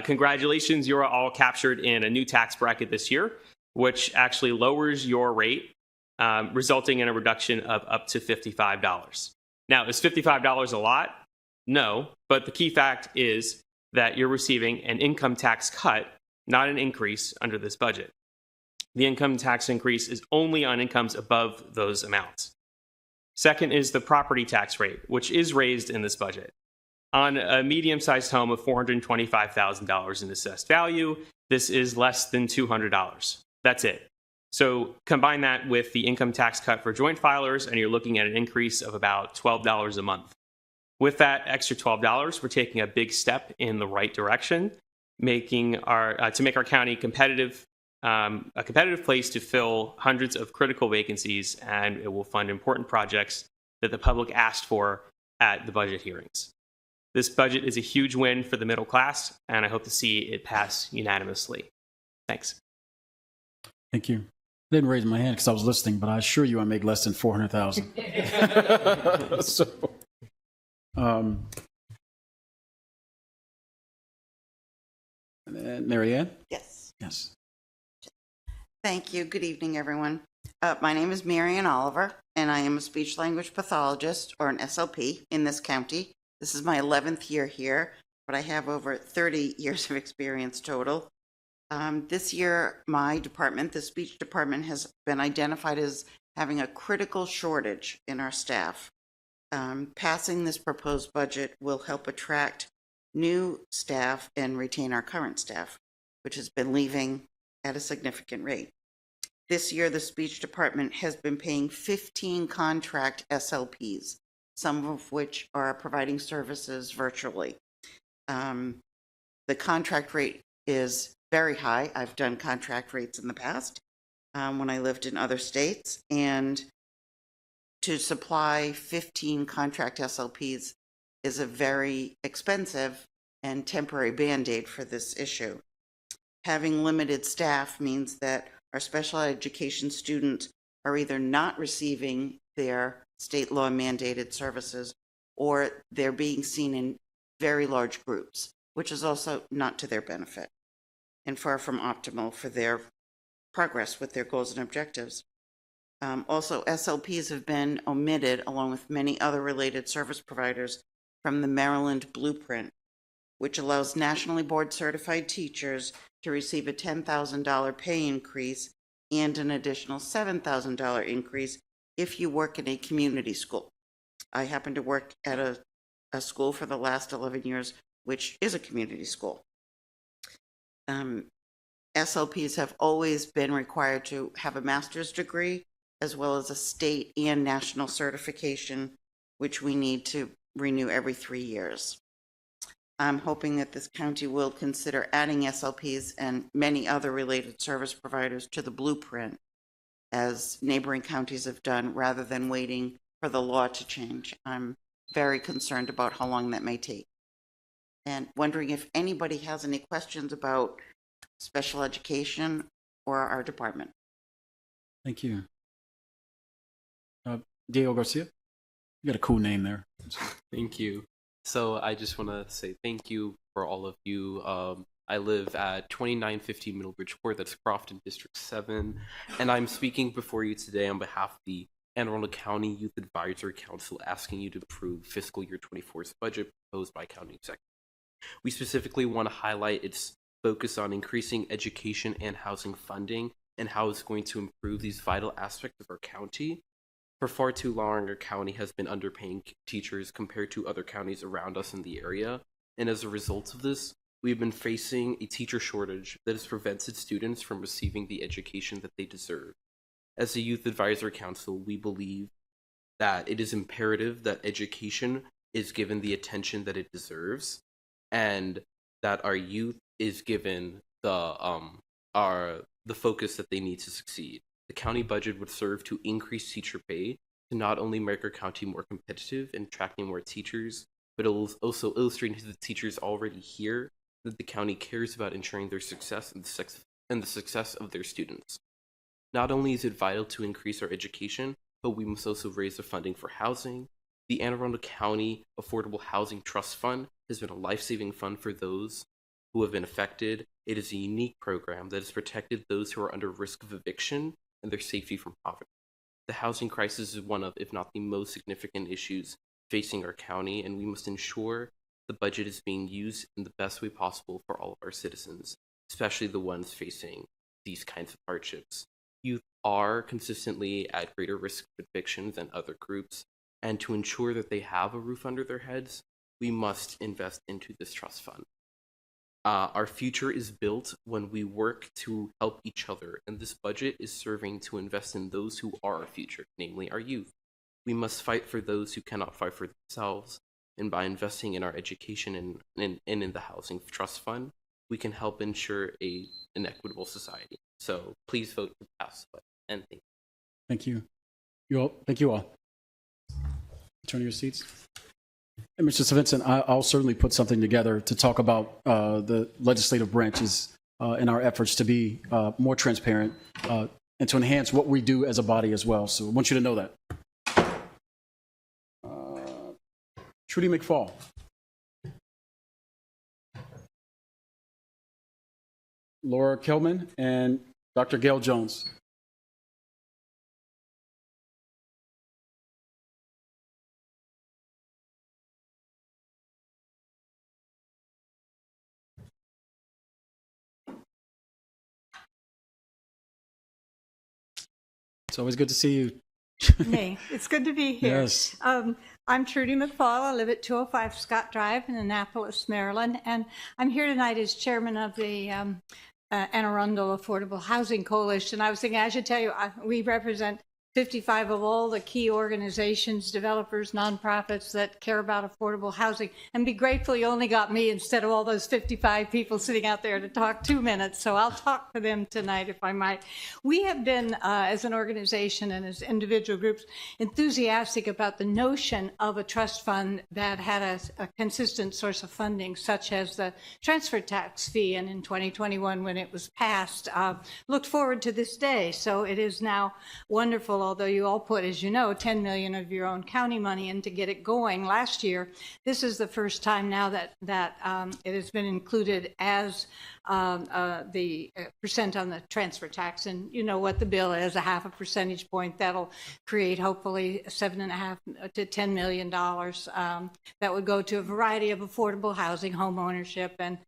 Congratulations, you're all captured in a new tax bracket this year, which actually lowers your rate, resulting in a reduction of up to $55. Now, is $55 a lot? No, but the key fact is that you're receiving an income tax cut, not an increase under this budget. The income tax increase is only on incomes above those amounts. Second is the property tax rate, which is raised in this budget. On a medium-sized home of $425,000 in assessed value, this is less than $200. That's it. So combine that with the income tax cut for joint filers, and you're looking at an increase of about $12 a month. With that extra $12, we're taking a big step in the right direction, to make our county competitive, a competitive place to fill hundreds of critical vacancies, and it will fund important projects that the public asked for at the budget hearings. This budget is a huge win for the middle class, and I hope to see it pass unanimously. Thanks. Thank you. I didn't raise my hand because I was listening, but I assure you I make less than $400,000. So, Mary Ann? Yes. Yes. Thank you. Good evening, everyone. My name is Marian Oliver, and I am a speech language pathologist, or an SLP, in this county. This is my 11th year here, but I have over 30 years of experience total. This year, my department, the speech department, has been identified as having a critical shortage in our staff. Passing this proposed budget will help attract new staff and retain our current staff, which has been leaving at a significant rate. This year, the speech department has been paying 15 contract SLPs, some of which are providing services virtually. The contract rate is very high. I've done contract rates in the past when I lived in other states, and to supply 15 contract SLPs is a very expensive and temporary Band-Aid for this issue. Having limited staff means that our special education students are either not receiving their state law mandated services, or they're being seen in very large groups, which is also not to their benefit and far from optimal for their progress with their goals and objectives. Also, SLPs have been omitted, along with many other related service providers, from the Maryland Blueprint, which allows nationally board certified teachers to receive a $10,000 pay increase and an additional $7,000 increase if you work in a community school. I happen to work at a school for the last 11 years, which is a community school. SLPs have always been required to have a master's degree, as well as a state and national certification, which we need to renew every 3 years. I'm hoping that this county will consider adding SLPs and many other related service providers to the blueprint, as neighboring counties have done, rather than waiting for the law to change. I'm very concerned about how long that may take. And wondering if anybody has any questions about special education or our department. Thank you. Diego Garcia, you got a cool name there. Thank you. So I just want to say thank you for all of you. I live at 2950 Middlebridge Court, that's Crofton District 7, and I'm speaking before you today on behalf of the Anne Arundel County Youth Advisory Council, asking you to approve fiscal year 24's budget proposed by County Executive. We specifically want to highlight its focus on increasing education and housing funding and how it's going to improve these vital aspects of our county. For far too long, our county has been underpaying teachers compared to other counties around us in the area, and as a result of this, we've been facing a teacher shortage that has prevented students from receiving the education that they deserve. As a Youth Advisory Council, we believe that it is imperative that education is given the attention that it deserves, and that our youth is given the focus that they need to succeed. The county budget would serve to increase teacher pay to not only make our county more competitive in attracting more teachers, but it will also illustrate to the teachers already here that the county cares about ensuring their success and the success of their students. Not only is it vital to increase our education, but we must also raise the funding for housing. The Anne Arundel County Affordable Housing Trust Fund has been a life-saving fund for those who have been affected. It is a unique program that has protected those who are under risk of eviction and their safety from poverty. The housing crisis is one of, if not the most significant issues facing our county, and we must ensure the budget is being used in the best way possible for all of our citizens, especially the ones facing these kinds of hardships. Youth are consistently at greater risk of eviction than other groups, and to ensure that they have a roof under their heads, we must invest into this trust fund. Our future is built when we work to help each other, and this budget is serving to invest in those who are our future, namely our youth. We must fight for those who cannot fight for themselves, and by investing in our education and in the housing trust fund, we can help ensure an equitable society. So please vote to pass, and thank you. Thank you all. Turn to your seats. And Mr. Svensson, I'll certainly put something together to talk about the legislative branches in our efforts to be more transparent and to enhance what we do as a body as well. So I want you to know that. Trudy McFall. Laura Kelman and Dr. Gail Jones. It's always good to see you. Me. It's good to be here. Yes. I'm Trudy McFall. I live at 205 Scott Drive in Annapolis, Maryland, and I'm here tonight as chairman of the Anne Arundel Affordable Housing Coalition. I was thinking I should tell you, we represent 55 of all the key organizations, developers, nonprofits that care about affordable housing. And be grateful you only got me instead of all those 55 people sitting out there to talk 2 minutes. So I'll talk to them tonight if I might. We have been, as an organization and as individual groups, enthusiastic about the notion of a trust fund that had a consistent source of funding, such as the transfer tax fee. And in 2021, when it was passed, looked forward to this day. So it is now wonderful. Although you all put, as you know, 10 million of your own county money in to get it going last year, this is the first time now that it has been included as the percent on the transfer tax. And you know what the bill is, 0.5 percentage point. That'll create hopefully $7.5 to $10 million that would go to a variety of affordable housing, home ownership, and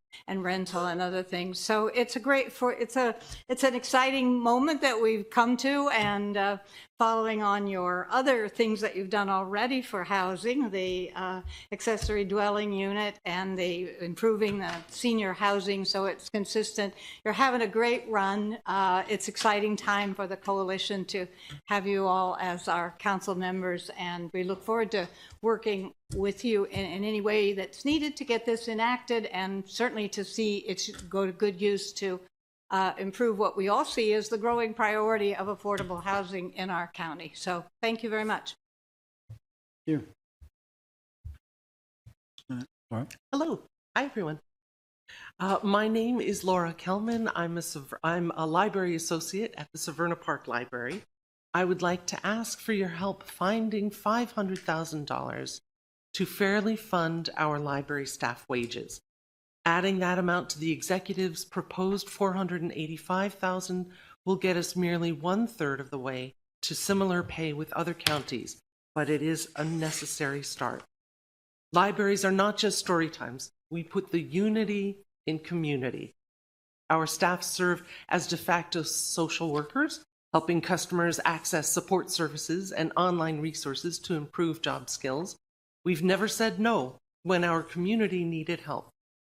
rental and other things. So it's it's an exciting moment that we've come to, and following on your other things that you've done already for housing, the accessory dwelling unit and the improving the senior housing so it's consistent. You're having a great run. It's exciting time for the coalition to have you all as our council members, and we look forward to working with you in any way that's needed to get this enacted, and certainly to see it go to good use to improve what we all see as the growing priority of affordable housing in our county. So thank you very much. Thank you. All right. Hello. Hi, everyone. My name is Laura Kelman. I'm a library associate at the Severna Park Library. I would like to ask for your help finding $500,000 to fairly fund our library staff wages. Adding that amount to the executive's proposed $485,000 will get us merely 1/3 of the way to similar pay with other counties, but it is a necessary start. Libraries are not just story times. We put the unity in community. Our staff serve as de facto social workers, helping customers access support services and online resources to improve job skills. We've never said no when our community needed help.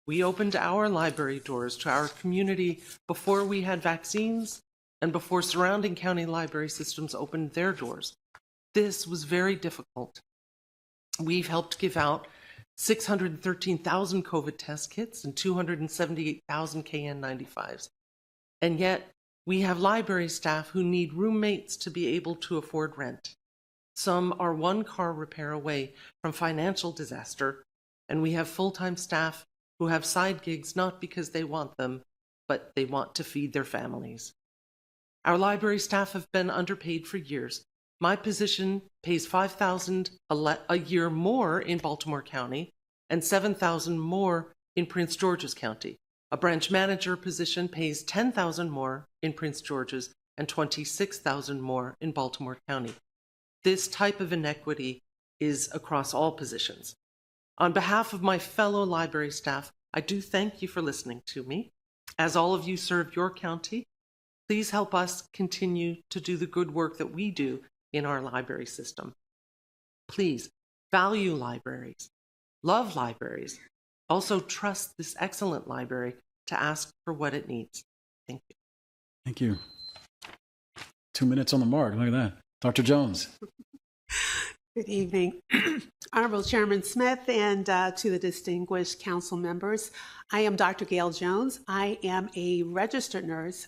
We opened our library doors to our community before we had vaccines and before surrounding county library systems opened their doors. This was very difficult. We've helped give out 613,000 COVID test kits and 278,000 KN95s. And yet, we have library staff who need roommates to be able to afford rent. Some are one car repair away from financial disaster, and we have full-time staff who have side gigs not because they want them, but they want to feed their families. Our library staff have been underpaid for years. My position pays $5,000 a year more in Baltimore County and $7,000 more in Prince George's County. A branch manager position pays $10,000 more in Prince George's and $26,000 more in Baltimore County. This type of inequity is across all positions. On behalf of my fellow library staff, I do thank you for listening to me. As all of you serve your county, please help us continue to do the good work that we do in our library system. Please value libraries, love libraries, also trust this excellent library to ask for what it needs. Thank you. Thank you. 2 minutes on the mark. Look at that. Dr. Jones. Good evening, Honorable Chairman Smith, and to the distinguished council members. I am Dr. Gail Jones. I am a registered nurse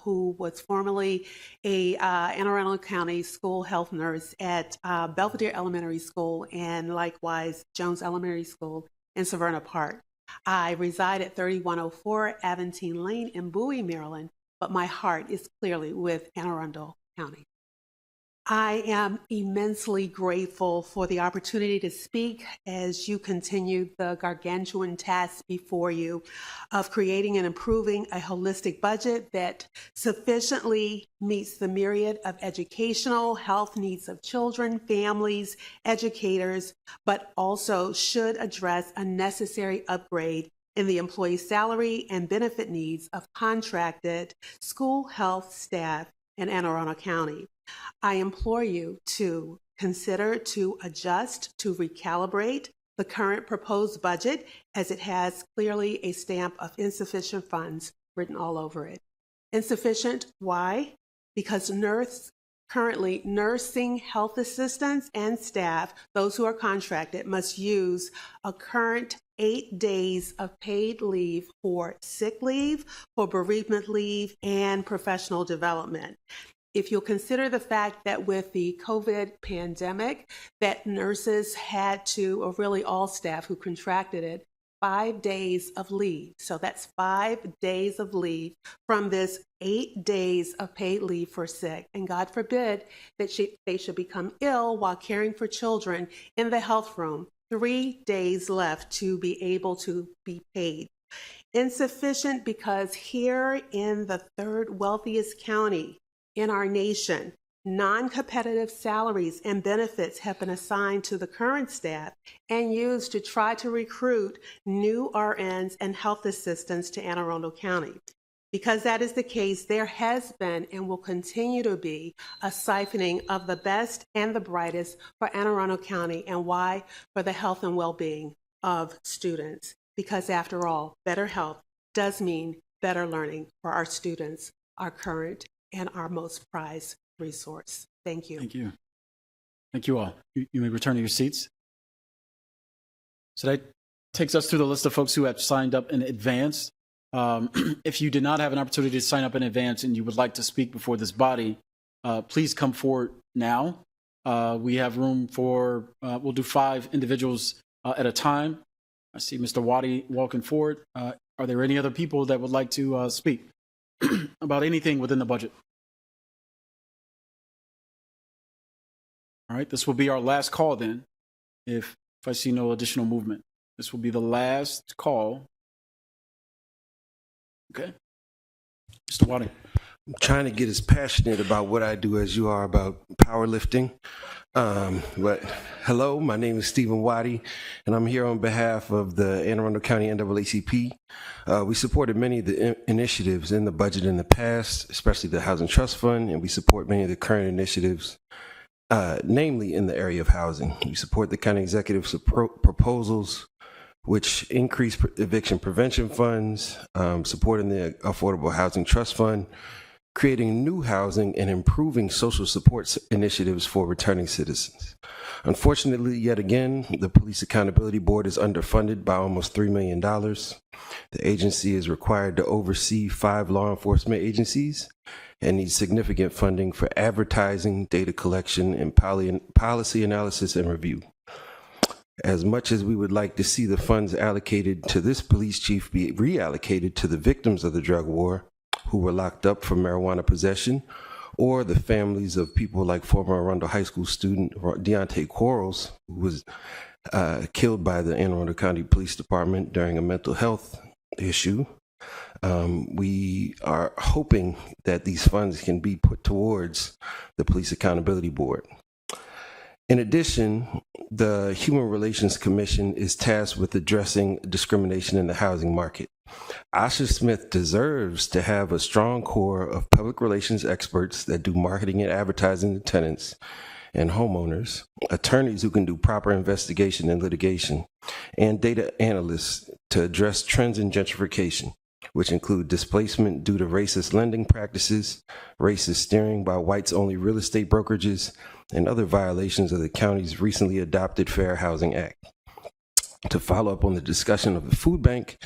who was formerly a Anne Arundel County school health nurse at Belvedere Elementary School and likewise Jones Elementary School in Severna Park. I reside at 3104 Aventine Lane in Bowie, Maryland, but my heart is clearly with Anne Arundel County. I am immensely grateful for the opportunity to speak as you continue the gargantuan task before you of creating and improving a holistic budget that sufficiently meets the myriad of educational, health needs of children, families, educators, but also should address a necessary upgrade in the employee salary and benefit needs of contracted school health staff in Anne Arundel County. I implore you to consider to adjust, to recalibrate the current proposed budget as it has clearly a stamp of insufficient funds written all over it. Insufficient, why? Because currently nursing health assistants and staff, those who are contracted, must use a current 8 days of paid leave for sick leave, for bereavement leave, and professional development. If you'll consider the fact that with the COVID pandemic, that nurses had to, or really all staff who contracted it, 5 days of leave. So that's 5 days of leave from this 8 days of paid leave for sick. And God forbid that they should become ill while caring for children in the health room. 3 days left to be able to be paid. Insufficient because here in the third wealthiest county in our nation, non-competitive salaries and benefits have been assigned to the current staff and used to try to recruit new RNs and health assistants to Anne Arundel County. Because that is the case, there has been and will continue to be a siphoning of the best and the brightest for Anne Arundel County. And why? For the health and well-being of students. Because after all, better health does mean better learning for our students, our current and our most prized resource. Thank you. Thank you. Thank you all. You may return to your seats. So that takes us through the list of folks who have signed up in advance. If you did not have an opportunity to sign up in advance and you would like to speak before this body, please come forward now. We have room for, we'll do 5 individuals at a time. I see Mr. Waddy walking forward. Are there any other people that would like to speak about anything within the budget? All right, this will be our last call then, if I see no additional movement. This will be the last call. Okay. Mr. Waddy. I'm trying to get as passionate about what I do as you are about powerlifting. But hello, my name is Stephen Waddy, and I'm here on behalf of the Anne Arundel County NAACP. We supported many of the initiatives in the budget in the past, especially the Housing Trust Fund, and we support many of the current initiatives, namely in the area of housing. We support the county executive's proposals, which increase eviction prevention funds, supporting the Affordable Housing Trust Fund, creating new housing, and improving social support initiatives for returning citizens. Unfortunately, yet again, the Police Accountability Board is underfunded by almost $3 million. The agency is required to oversee 5 law enforcement agencies and needs significant funding for advertising, data collection, and policy analysis and review. As much as we would like to see the funds allocated to this police chief be reallocated to the victims of the drug war who were locked up for marijuana possession, or the families of people like former Arundel High School student Deontay Quarles, who was killed by the Anne Arundel County Police Department during a mental health issue, we are hoping that these funds can be put towards the Police Accountability Board. In addition, the Human Relations Commission is tasked with addressing discrimination in the housing market. Asha Smith deserves to have a strong core of public relations experts that do marketing and advertising to tenants and homeowners, attorneys who can do proper investigation and litigation, and data analysts to address trends in gentrification, which include displacement due to racist lending practices, racist steering by whites-only real estate brokerages, and other violations of the county's recently adopted Fair Housing Act. To follow up on the discussion of the food bank,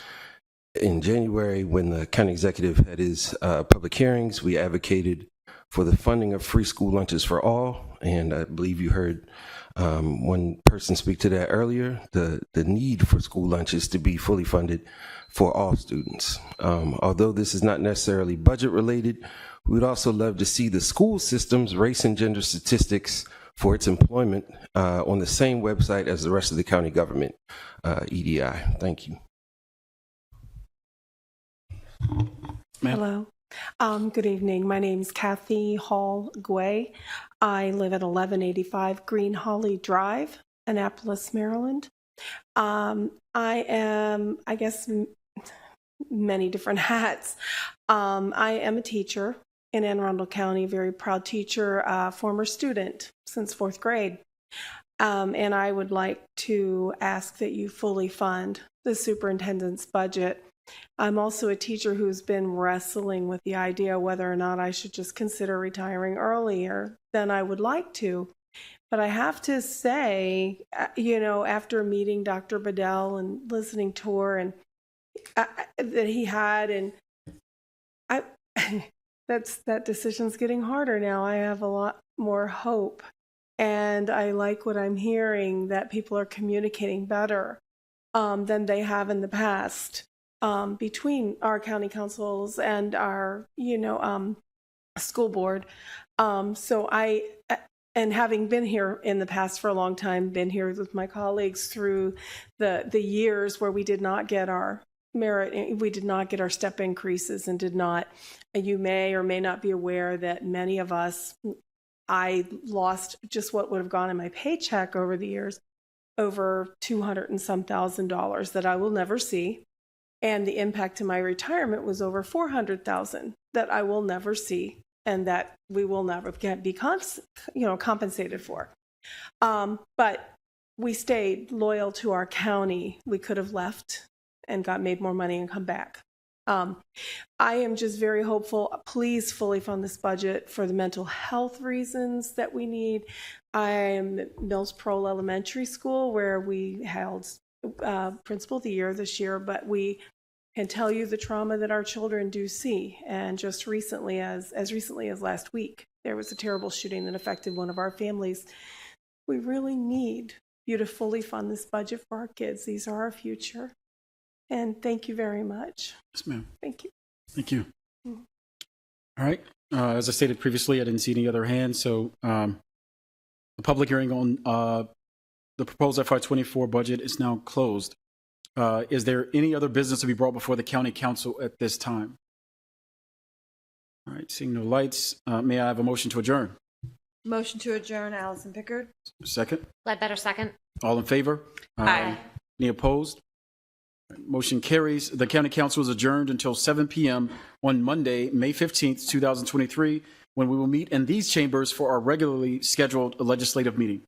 in January, when the county executive had his public hearings, we advocated for the funding of free school lunches for all, and I believe you heard one person speak to that earlier, the need for school lunches to be fully funded for all students. Although this is not necessarily budget related, we would also love to see the school system's race and gender statistics for its employment on the same website as the rest of the county government, EDI. Thank you. Hello. Good evening. My name is Kathy Hall Guay. I live at 1185 Green Holly Drive, Annapolis, Maryland. I am, I guess, many different hats. I am a teacher. in Anne Arundel County, very proud teacher, former student since 4th grade. And I would like to ask that you fully fund the superintendent's budget. I'm also a teacher who's been wrestling with the idea whether or not I should just consider retiring earlier than I would like to. But I have to say, after meeting Dr. Bedell and listening to her and that he had, and that decision's getting harder now. I have a lot more hope, and I like what I'm hearing, that people are communicating better than they have in the past between our county councils and our school board. And having been here in the past for a long time, been here with my colleagues through the years where we did not get our merit, we did not get our step increases, and you may or may not be aware that many of us, I lost just what would have gone in my paycheck over the years, over $200 and some thousand that I will never see. And the impact to my retirement was over $400,000 that I will never see, and that we will never be compensated for. But we stayed loyal to our county. We could have left and made more money and come back. I am just very hopeful. Please fully fund this budget for the mental health reasons that we need. I am at Mills Pearl Elementary School, where we held Principal of the Year this year, but we can tell you the trauma that our children do see. And just recently, as recently as last week, there was a terrible shooting that affected one of our families. We really need you to fully fund this budget for our kids. These are our future. And thank you very much. Yes, ma'am. Thank you. Thank you. All right. As I stated previously, I didn't see any other hands. So the public hearing on the proposed FY24 budget is now closed. Is there any other business to be brought before the county council at this time? All right. Seeing no lights, may I have a motion to adjourn? Motion to adjourn, Allison Pickard. Second. Ledbetter, second. All in favor? Aye. Any opposed? Motion carries. The county council is adjourned until 7 p.m. on Monday, May 15th, 2023, when we will meet in these chambers for our regularly scheduled legislative meeting.